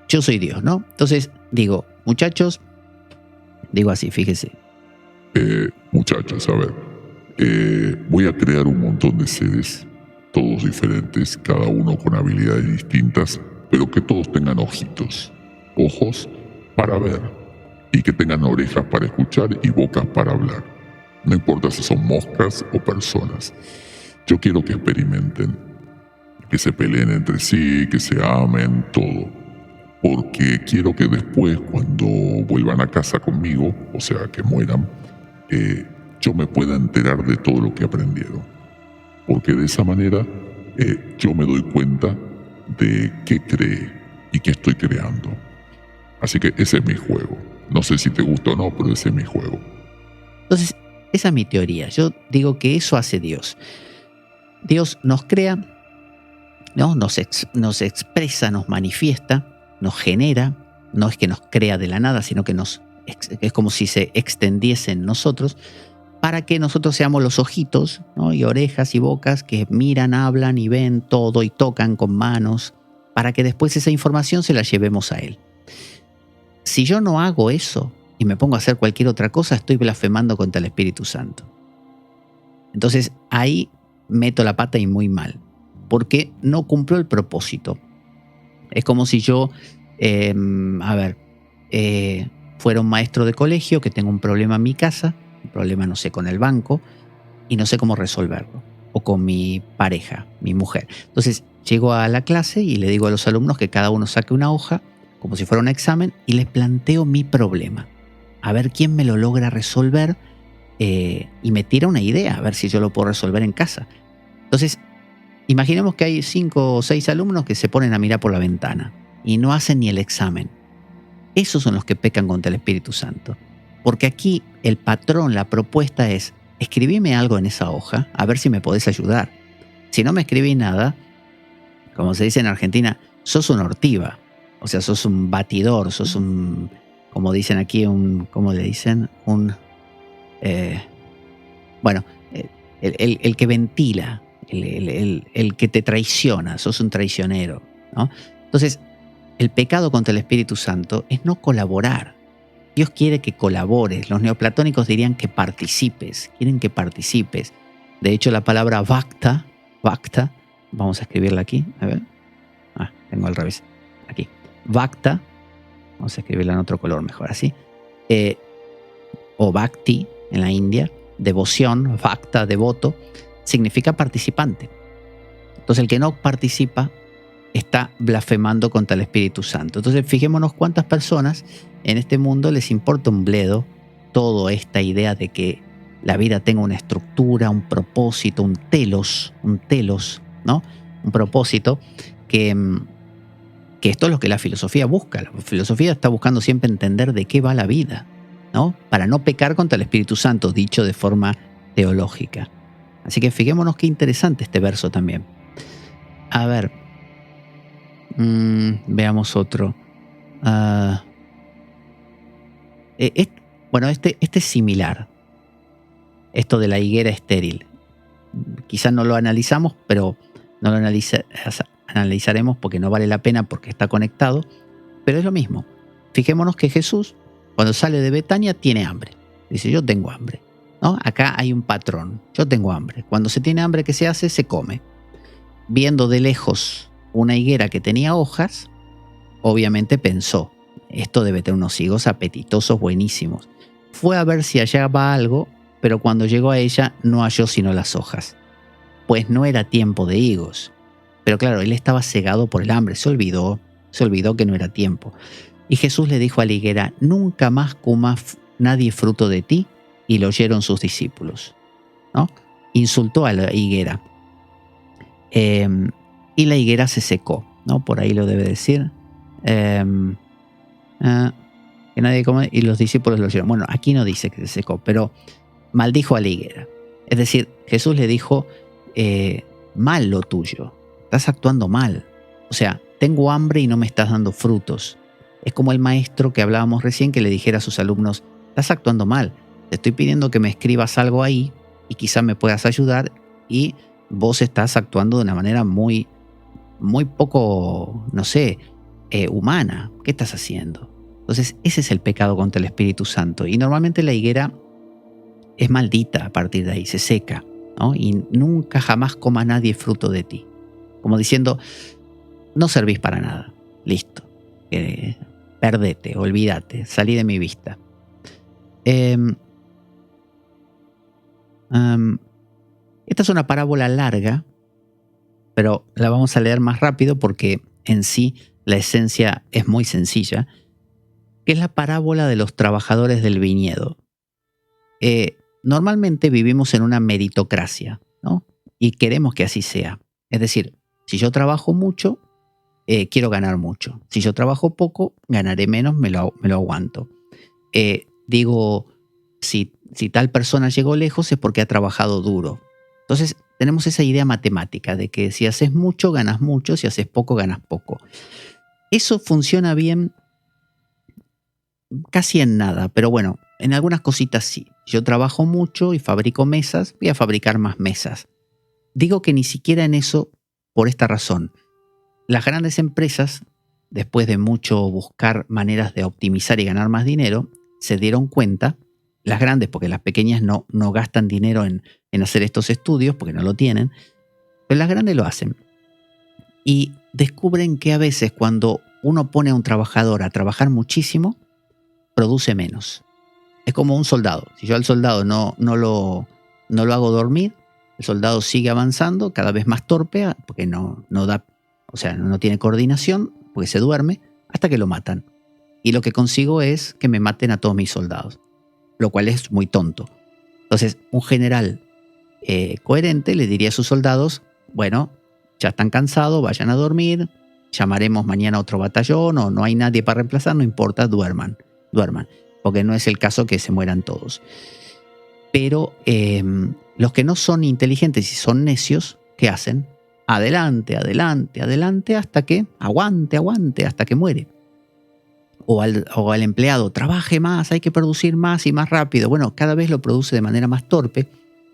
Yo soy Dios, ¿no? Entonces digo, muchachos, digo así, fíjese. Muchachos, a ver, voy a crear un montón de seres, todos diferentes, cada uno con habilidades distintas, pero que todos tengan ojos para ver, y que tengan orejas para escuchar y bocas para hablar. No importa si son moscas o personas. Yo quiero que experimenten, que se peleen entre sí, que se amen, todo. Porque quiero que después, cuando vuelvan a casa conmigo, o sea, que mueran, yo me pueda enterar de todo lo que aprendieron. Porque de esa manera yo me doy cuenta de qué creé y qué estoy creando. Así que ese es mi juego. No sé si te gusta o no, pero ese es mi juego. Entonces, esa es mi teoría. Yo digo que eso hace Dios. Dios nos crea, ¿no? Nos expresa, nos manifiesta, nos genera. No es que nos crea de la nada, sino que es como si se extendiese en nosotros, para que nosotros seamos los ojitos, ¿no? Y orejas y bocas que miran, hablan y ven todo y tocan con manos, para que después esa información se la llevemos a Él. Si yo no hago eso y me pongo a hacer cualquier otra cosa, estoy blasfemando contra el Espíritu Santo. Entonces ahí meto la pata y muy mal, porque no cumplió el propósito. Es como si yo, fuera un maestro de colegio que tengo un problema en mi casa, un problema, no sé, con el banco, y no sé cómo resolverlo, o con mi pareja, mi mujer. Entonces llego a la clase y le digo a los alumnos que cada uno saque una hoja, como si fuera un examen, y les planteo mi problema, a ver quién me lo logra resolver, y me tira una idea, a ver si yo lo puedo resolver en casa. Entonces, imaginemos que hay 5 o 6 alumnos que se ponen a mirar por la ventana y no hacen ni el examen. Esos son los que pecan contra el Espíritu Santo. Porque aquí el patrón, la propuesta es, escribime algo en esa hoja, a ver si me podés ayudar. Si no me escribís nada, como se dice en Argentina, sos un ortiva. O sea, sos un batidor, sos un, como dicen aquí, ¿cómo le dicen? El que ventila, el que te traiciona, sos un traicionero, ¿no? Entonces, el pecado contra el Espíritu Santo es no colaborar. Dios quiere que colabores. Los neoplatónicos dirían que participes, quieren que participes. De hecho, la palabra vacta, vamos a escribirla aquí, a ver. Tengo al revés, aquí. Vacta, vamos a escribirla en otro color mejor, así. O bhakti en la India, devoción, bhakta, devoto, significa participante. Entonces el que no participa está blasfemando contra el Espíritu Santo. Entonces fijémonos cuántas personas en este mundo les importa un bledo toda esta idea de que la vida tenga una estructura, un propósito, un telos, ¿no? Un propósito que esto es lo que la filosofía busca. La filosofía está buscando siempre entender de qué va la vida, ¿no? Para no pecar contra el Espíritu Santo, dicho de forma teológica. Así que fijémonos qué interesante este verso también. A ver, veamos otro. Este es similar. Esto de la higuera estéril. Quizás no lo analizamos, pero no lo analizaremos porque no vale la pena porque está conectado. Pero es lo mismo. Fijémonos que Jesús, cuando sale de Betania, tiene hambre. Dice, yo tengo hambre, ¿no? Acá hay un patrón. Yo tengo hambre. Cuando se tiene hambre, ¿qué se hace? Se come. Viendo de lejos una higuera que tenía hojas, obviamente pensó, esto debe tener unos higos apetitosos buenísimos. Fue a ver si hallaba algo, pero cuando llegó a ella no halló sino las hojas, pues no era tiempo de higos. Pero claro, él estaba cegado por el hambre, se olvidó que no era tiempo. Y Jesús le dijo a la higuera, nunca más coma nadie fruto de ti, y lo oyeron sus discípulos, ¿no? Insultó a la higuera. Y la higuera se secó, ¿no? Por ahí lo debe decir. Que nadie come, y los discípulos lo oyeron. Bueno, aquí no dice que se secó, pero maldijo a la higuera. Es decir, Jesús le dijo, mal lo tuyo, estás actuando mal. O sea, tengo hambre y no me estás dando frutos. Es como el maestro que hablábamos recién que le dijera a sus alumnos, estás actuando mal, te estoy pidiendo que me escribas algo ahí y quizá me puedas ayudar y vos estás actuando de una manera muy, muy poco, no sé, humana. ¿Qué estás haciendo? Entonces ese es el pecado contra el Espíritu Santo y normalmente la higuera es maldita a partir de ahí, se seca, ¿no? Y nunca jamás coma nadie fruto de ti. Como diciendo, no servís para nada, listo, perdete, olvídate, salí de mi vista. Esta es una parábola larga, pero la vamos a leer más rápido porque en sí la esencia es muy sencilla, que es la parábola de los trabajadores del viñedo. Normalmente vivimos en una meritocracia, ¿no? Y queremos que así sea. Es decir, si yo trabajo mucho, quiero ganar mucho. Si yo trabajo poco, ganaré menos, me lo aguanto. Digo, si tal persona llegó lejos es porque ha trabajado duro. Entonces tenemos esa idea matemática de que si haces mucho, ganas mucho, si haces poco, ganas poco. Eso funciona bien casi en nada, pero bueno, en algunas cositas sí. Yo trabajo mucho y fabrico mesas, voy a fabricar más mesas. Digo que ni siquiera en eso por esta razón. Las grandes empresas, después de mucho buscar maneras de optimizar y ganar más dinero, se dieron cuenta, las grandes, porque las pequeñas no gastan dinero en hacer estos estudios, porque no lo tienen, pero las grandes lo hacen. Y descubren que a veces cuando uno pone a un trabajador a trabajar muchísimo, produce menos. Es como un soldado. Si yo al soldado no lo hago dormir, el soldado sigue avanzando, cada vez más torpe, porque no da, o sea, no tiene coordinación, porque se duerme, hasta que lo matan. Y lo que consigo es que me maten a todos mis soldados, lo cual es muy tonto. Entonces, un general coherente le diría a sus soldados, bueno, ya están cansados, vayan a dormir, llamaremos mañana a otro batallón, o no hay nadie para reemplazar, no importa, duerman, porque no es el caso que se mueran todos. Pero los que no son inteligentes y son necios, ¿qué hacen? Adelante, adelante, adelante, hasta que aguante, hasta que muere. O al empleado, trabaje más, hay que producir más y más rápido. Bueno, cada vez lo produce de manera más torpe,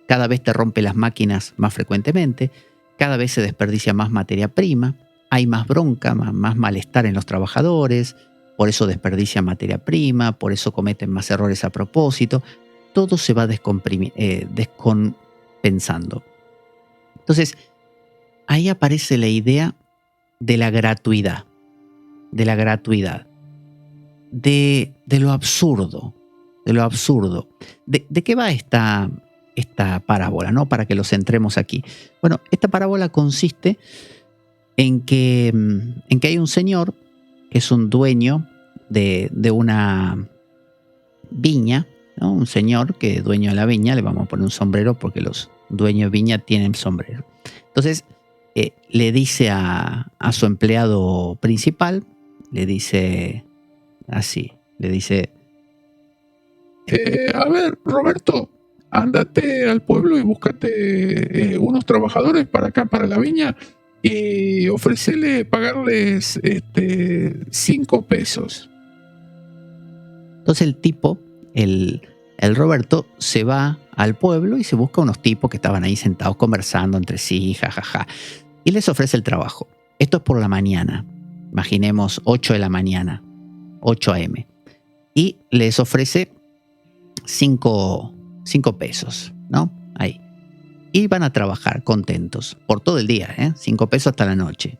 cada vez te rompe las máquinas más frecuentemente, cada vez se desperdicia más materia prima, hay más bronca, más malestar en los trabajadores, por eso desperdician materia prima, por eso cometen más errores a propósito. Todo se va descompensando. Entonces, ahí aparece la idea de la gratuidad, de lo absurdo, ¿De qué va esta parábola, ¿no? Para que lo centremos aquí. Bueno, esta parábola consiste en que hay un señor que es un dueño de una viña, ¿no? Un señor que es dueño de la viña, le vamos a poner un sombrero porque los dueños de viña tienen sombrero. Entonces, le dice a su empleado principal, le dice así, a ver, Roberto, ándate al pueblo y búscate unos trabajadores para acá, para la viña, y pagarles 5 pesos. Entonces el tipo, el Roberto, se va al pueblo y se busca unos tipos que estaban ahí sentados conversando entre sí, jajaja, y les ofrece el trabajo. Esto es por la mañana, imaginemos 8 de la mañana, 8 a.m. Y les ofrece 5 pesos, ¿no? Ahí. Y van a trabajar contentos por todo el día, 5 pesos hasta la noche.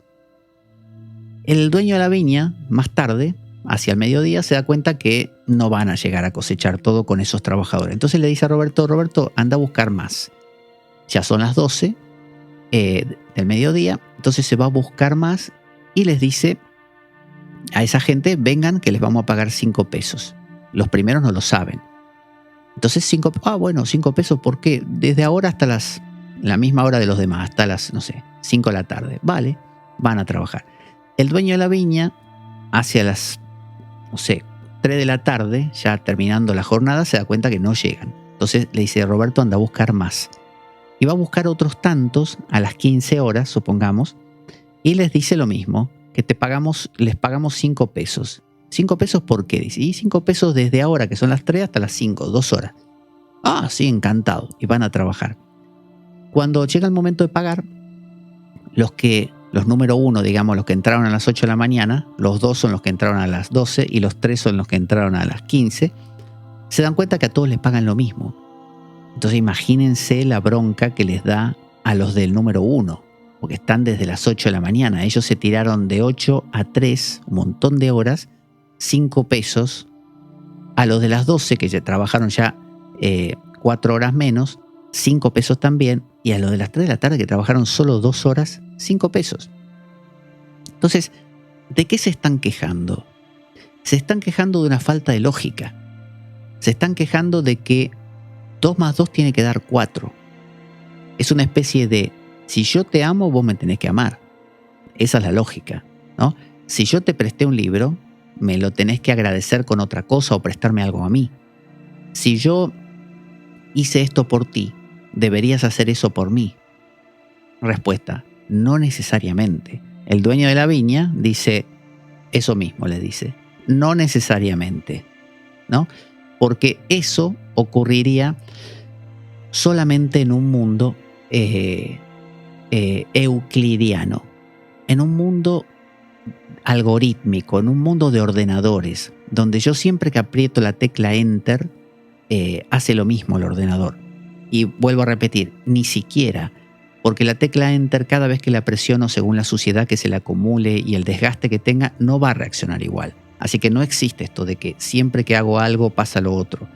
El dueño de la viña, más tarde, hacia el mediodía, se da cuenta que no van a llegar a cosechar todo con esos trabajadores. Entonces le dice a Roberto, anda a buscar más. Ya son las 12 del mediodía, entonces se va a buscar más y les dice a esa gente, vengan que les vamos a pagar 5 pesos. Los primeros no lo saben. Entonces 5 pesos, ¿por qué? Desde ahora hasta la misma hora de los demás, hasta las, 5 de la tarde. Vale, van a trabajar. El dueño de la viña, hacia las, 3 de la tarde, ya terminando la jornada, se da cuenta que no llegan. Entonces le dice, Roberto, anda a buscar más. Y va a buscar otros tantos a las 15 horas, supongamos, y les dice lo mismo, que les pagamos 5 pesos. 5 pesos, ¿por qué? Dice, y 5 pesos desde ahora, que son las 3 hasta las 5, 2 horas. Ah, sí, encantado. Y van a trabajar. Cuando llega el momento de pagar, los número 1, digamos, los que entraron a las 8 de la mañana, los 2 son los que entraron a las 12 y los 3 son los que entraron a las 15, se dan cuenta que a todos les pagan lo mismo. Entonces imagínense la bronca que les da a los del número 1, porque están desde las 8 de la mañana. Ellos se tiraron de 8 a 3, un montón de horas, 5 pesos. A los de las 12, que ya trabajaron ya 4 horas menos, 5 pesos también. Y a los de las 3 de la tarde, que trabajaron solo 2 horas, 5 pesos. Entonces, ¿de qué se están quejando? Se están quejando de una falta de lógica. Se están quejando de que 2 más 2 tiene que dar 4. Es una especie de, si yo te amo, vos me tenés que amar. Esa es la lógica, ¿no? Si yo te presté un libro, me lo tenés que agradecer con otra cosa o prestarme algo a mí. Si yo hice esto por ti, deberías hacer eso por mí. Respuesta, no necesariamente. El dueño de la viña dice, eso mismo le dice, no necesariamente, ¿no? Porque eso ocurriría solamente en un mundo euclidiano, en un mundo algorítmico, en un mundo de ordenadores, donde yo siempre que aprieto la tecla Enter, hace lo mismo el ordenador. Y vuelvo a repetir, ni siquiera, porque la tecla Enter cada vez que la presiono según la suciedad que se le acumule y el desgaste que tenga, no va a reaccionar igual. Así que no existe esto de que siempre que hago algo pasa lo otro.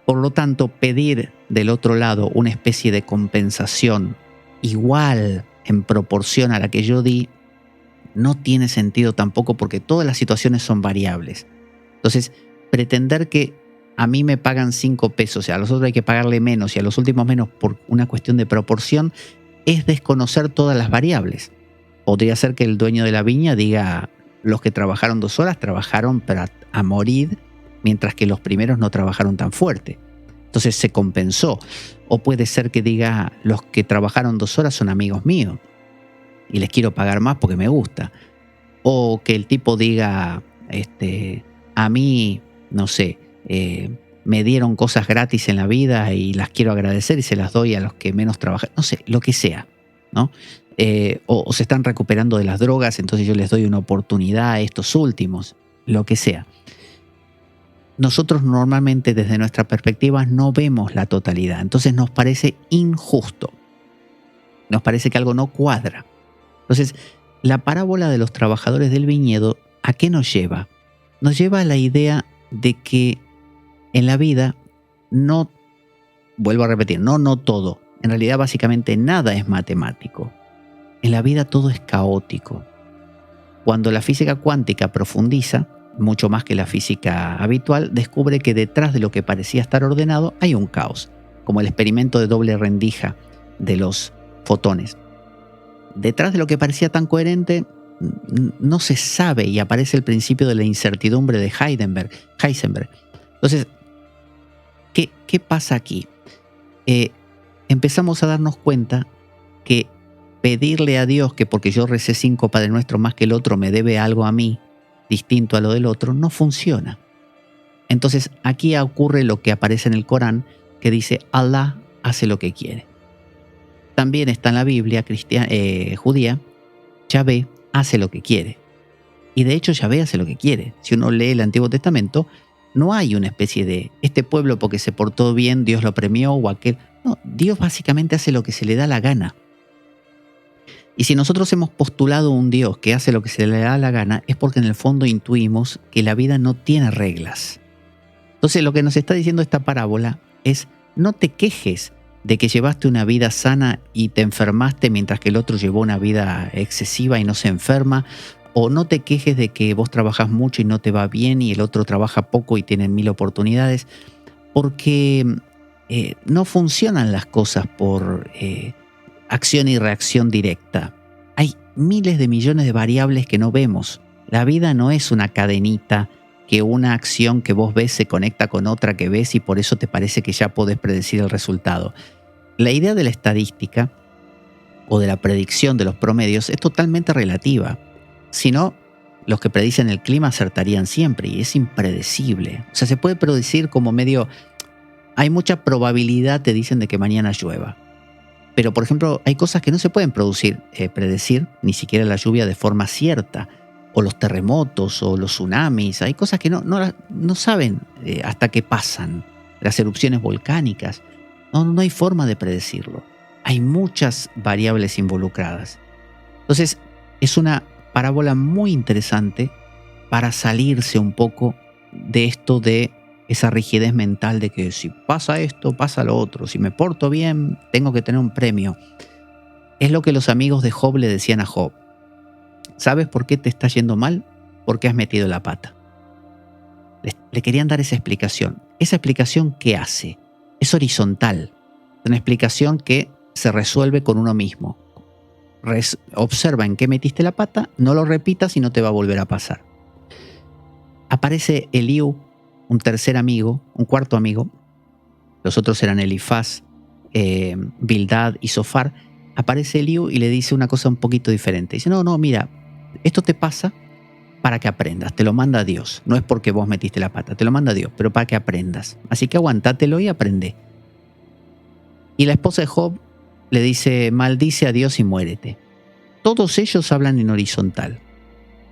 Por lo tanto, pedir del otro lado una especie de compensación igual en proporción a la que yo di no tiene sentido tampoco, porque todas las situaciones son variables. Entonces, pretender que a mí me pagan 5 pesos y a los otros hay que pagarle menos y a los últimos menos por una cuestión de proporción es desconocer todas las variables. Podría ser que el dueño de la viña diga, los que trabajaron 2 horas trabajaron a morir, mientras que los primeros no trabajaron tan fuerte. Entonces se compensó. O puede ser que diga, los que trabajaron 2 horas son amigos míos y les quiero pagar más porque me gusta. O que el tipo diga, a mí, no sé, me dieron cosas gratis en la vida y las quiero agradecer y se las doy a los que menos trabajan. No sé, lo que sea, ¿no? O se están recuperando de las drogas, entonces yo les doy una oportunidad a estos últimos, lo que sea. Nosotros normalmente desde nuestra perspectiva no vemos la totalidad, entonces nos parece injusto, nos parece que algo no cuadra. Entonces, la parábola de los trabajadores del viñedo, ¿a qué nos lleva? Nos lleva a la idea de que en la vida no, vuelvo a repetir, no todo, en realidad básicamente nada es matemático. En la vida todo es caótico. Cuando la física cuántica profundiza, mucho más que la física habitual, descubre que detrás de lo que parecía estar ordenado hay un caos, como el experimento de doble rendija de los fotones. Detrás de lo que parecía tan coherente, no se sabe y aparece el principio de la incertidumbre de Heisenberg. Entonces, ¿qué pasa aquí? Empezamos a darnos cuenta que pedirle a Dios que porque yo recé 5 Padre Nuestro más que el otro me debe algo a mí, distinto a lo del otro, no funciona. Entonces aquí ocurre lo que aparece en el Corán, que dice Allah hace lo que quiere. También está en la Biblia judía, Yahvé hace lo que quiere. Y de hecho Yahvé hace lo que quiere. Si uno lee el Antiguo Testamento, no hay una especie de este pueblo porque se portó bien, Dios lo premió o aquel. No, Dios básicamente hace lo que se le da la gana. Y si nosotros hemos postulado un Dios que hace lo que se le da la gana, es porque en el fondo intuimos que la vida no tiene reglas. Entonces lo que nos está diciendo esta parábola es: no te quejes de que llevaste una vida sana y te enfermaste mientras que el otro llevó una vida excesiva y no se enferma. O no te quejes de que vos trabajas mucho y no te va bien y el otro trabaja poco y tiene 1000 oportunidades. Porque no funcionan las cosas por acción y reacción directa. Hay miles de millones de variables que no vemos. La vida no es una cadenita que una acción que vos ves se conecta con otra que ves y por eso te parece que ya podés predecir el resultado. La idea de la estadística o de la predicción de los promedios es totalmente relativa. Si no, los que predicen el clima acertarían siempre y es impredecible. O sea, se puede predecir como medio... Hay mucha probabilidad, te dicen, de que mañana llueva. Pero, por ejemplo, hay cosas que no se pueden predecir, ni siquiera la lluvia de forma cierta, o los terremotos, o los tsunamis. Hay cosas que no saben hasta que pasan. Las erupciones volcánicas. No hay forma de predecirlo. Hay muchas variables involucradas. Entonces, es una parábola muy interesante para salirse un poco de esto de esa rigidez mental de que si pasa esto, pasa lo otro. Si me porto bien, tengo que tener un premio. Es lo que los amigos de Job le decían a Job. ¿Sabes por qué te está yendo mal? Porque has metido la pata. Le querían dar esa explicación. ¿Esa explicación qué hace? Es horizontal. Es una explicación que se resuelve con uno mismo. Observa en qué metiste la pata, no lo repitas y no te va a volver a pasar. Aparece Eliú, un tercer amigo, un cuarto amigo. Los otros eran Elifaz, Bildad y Zofar. Aparece Eliú y le dice una cosa un poquito diferente. Dice, no, mira, esto te pasa para que aprendas. Te lo manda Dios. No es porque vos metiste la pata, te lo manda Dios, pero para que aprendas. Así que aguantátelo y aprende. Y la esposa de Job le dice, maldice a Dios y muérete. Todos ellos hablan en horizontal.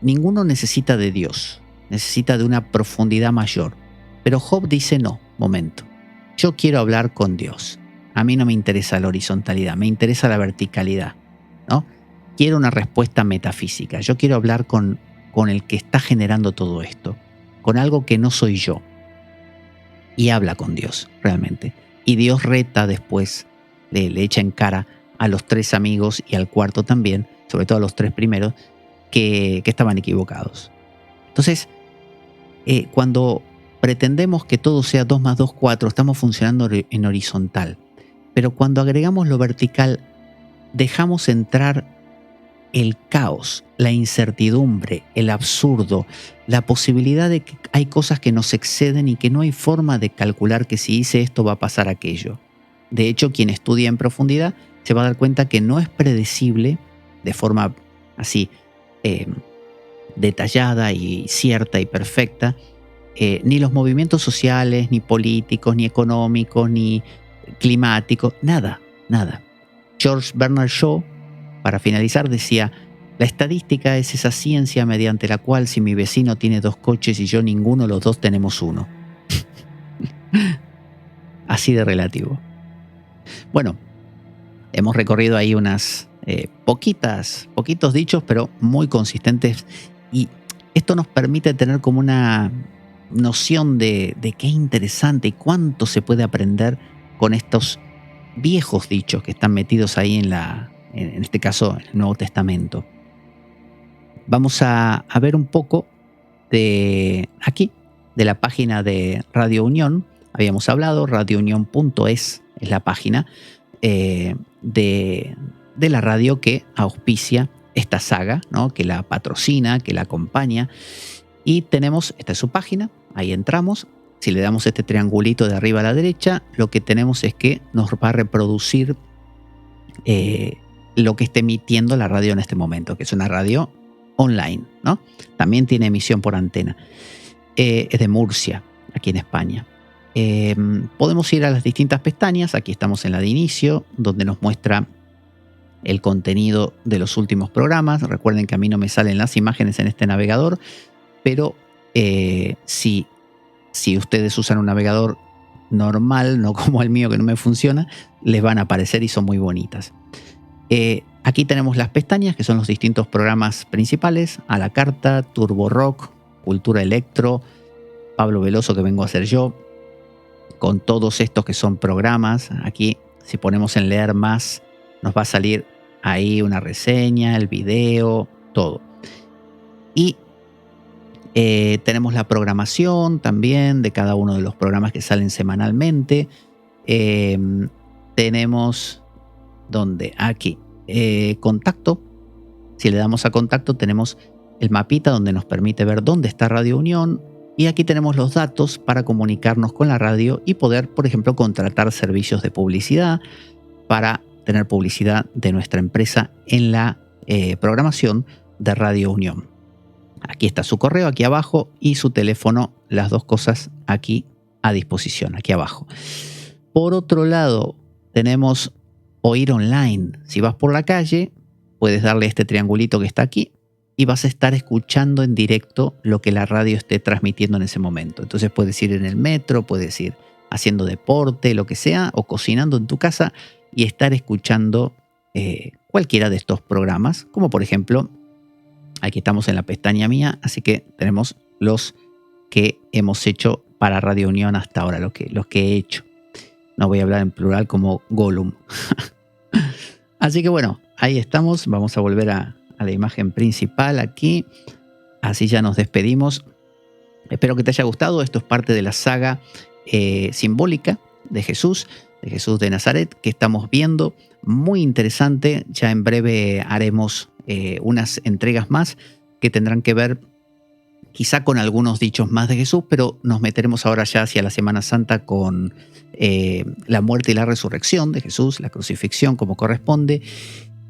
Ninguno necesita de Dios, necesita de una profundidad mayor. Pero Job dice, no, momento. Yo quiero hablar con Dios. A mí no me interesa la horizontalidad, me interesa la verticalidad, ¿no? Quiero una respuesta metafísica. Yo quiero hablar con el que está generando todo esto, con algo que no soy yo. Y habla con Dios, realmente. Y Dios reta después, le echa en cara a los 3 amigos y al cuarto también, sobre todo a los 3 primeros, que estaban equivocados. Entonces, cuando pretendemos que todo sea 2 más 2, 4, estamos funcionando en horizontal. Pero cuando agregamos lo vertical, dejamos entrar el caos, la incertidumbre, el absurdo, la posibilidad de que hay cosas que nos exceden y que no hay forma de calcular que si hice esto va a pasar aquello. De hecho, quien estudia en profundidad se va a dar cuenta que no es predecible de forma así detallada y cierta y perfecta, ni los movimientos sociales, ni políticos, ni económicos, ni climáticos, nada. George Bernard Shaw, para finalizar, decía: la estadística es esa ciencia mediante la cual si mi vecino tiene 2 coches y yo ninguno, los 2 tenemos 1. Así de relativo. Bueno, hemos recorrido ahí unas poquitos dichos, pero muy consistentes, y esto nos permite tener como una noción de qué interesante y cuánto se puede aprender con estos viejos dichos que están metidos ahí en este caso, en el Nuevo Testamento. Vamos a ver un poco de la página de Radio Unión. Habíamos hablado, radiounión.es es la página de la radio que auspicia esta saga, ¿no? Que la patrocina, que la acompaña. Y tenemos, esta es su página, ahí entramos. Si le damos este triangulito de arriba a la derecha, lo que tenemos es que nos va a reproducir lo que esté emitiendo la radio en este momento, que es una radio online, ¿no? También tiene emisión por antena. Es de Murcia, aquí en España. Podemos ir a las distintas pestañas. Aquí estamos en la de inicio, donde nos muestra el contenido de los últimos programas. Recuerden que a mí no me salen las imágenes en este navegador, pero si ustedes usan un navegador normal, no como el mío que no me funciona, les van a aparecer y son muy bonitas. Aquí tenemos las pestañas, que son los distintos programas principales: A la Carta, Turbo Rock, Cultura Electro, Pablo Veloso, que vengo a hacer yo, con todos estos que son programas. Aquí, si ponemos en leer más, nos va a salir ahí una reseña, el video, todo. Y tenemos la programación también de cada uno de los programas que salen semanalmente. Tenemos, ¿dónde? Aquí, contacto. Si le damos a contacto, tenemos el mapita donde nos permite ver dónde está Radio Unión. Y aquí tenemos los datos para comunicarnos con la radio y poder, por ejemplo, contratar servicios de publicidad para tener publicidad de nuestra empresa en la programación de Radio Unión. Aquí está su correo, aquí abajo, y su teléfono, las dos cosas aquí a disposición, aquí abajo. Por otro lado, tenemos Oír Online. Si vas por la calle, puedes darle este triangulito que está aquí y vas a estar escuchando en directo lo que la radio esté transmitiendo en ese momento. Entonces puedes ir en el metro, puedes ir haciendo deporte, lo que sea, o cocinando en tu casa y estar escuchando cualquiera de estos programas, como por ejemplo, aquí estamos en la pestaña mía, así que tenemos los que hemos hecho para Radio Unión hasta ahora, los que he hecho. No voy a hablar en plural como Gollum. Así que bueno, ahí estamos. Vamos a volver a la imagen principal aquí. Así ya nos despedimos. Espero que te haya gustado. Esto es parte de la saga simbólica de Jesús de Nazaret, que estamos viendo. Muy interesante. Ya en breve haremos unas entregas más que tendrán que ver quizá con algunos dichos más de Jesús, pero nos meteremos ahora ya hacia la Semana Santa con la muerte y la resurrección de Jesús, la crucifixión como corresponde,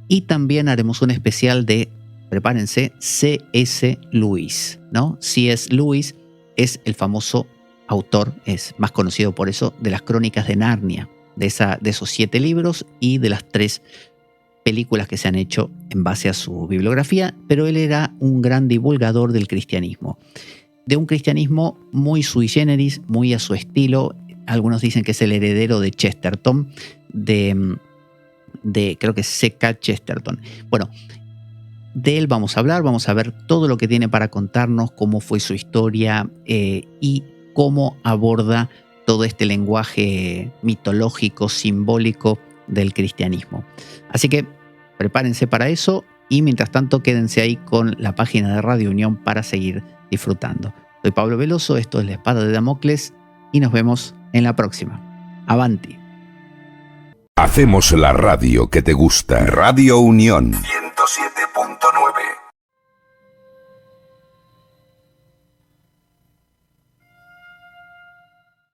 y también haremos un especial de, prepárense, C.S. Lewis, ¿no? C.S. Lewis es el famoso autor, es más conocido por eso, de las Crónicas de Narnia, de esos 7 libros y de las 3 películas que se han hecho en base a su bibliografía, pero él era un gran divulgador del cristianismo, de un cristianismo muy sui generis, muy a su estilo. Algunos dicen que es el heredero de Chesterton, de creo que es C.K. Chesterton. Bueno, de él vamos a hablar, vamos a ver todo lo que tiene para contarnos, cómo fue su historia y cómo aborda todo este lenguaje mitológico, simbólico del cristianismo. Así que prepárense para eso y mientras tanto quédense ahí con la página de Radio Unión para seguir disfrutando. Soy Pablo Veloso, esto es La Espada de Damocles y nos vemos en la próxima. Avanti. Hacemos la radio que te gusta. Radio Unión.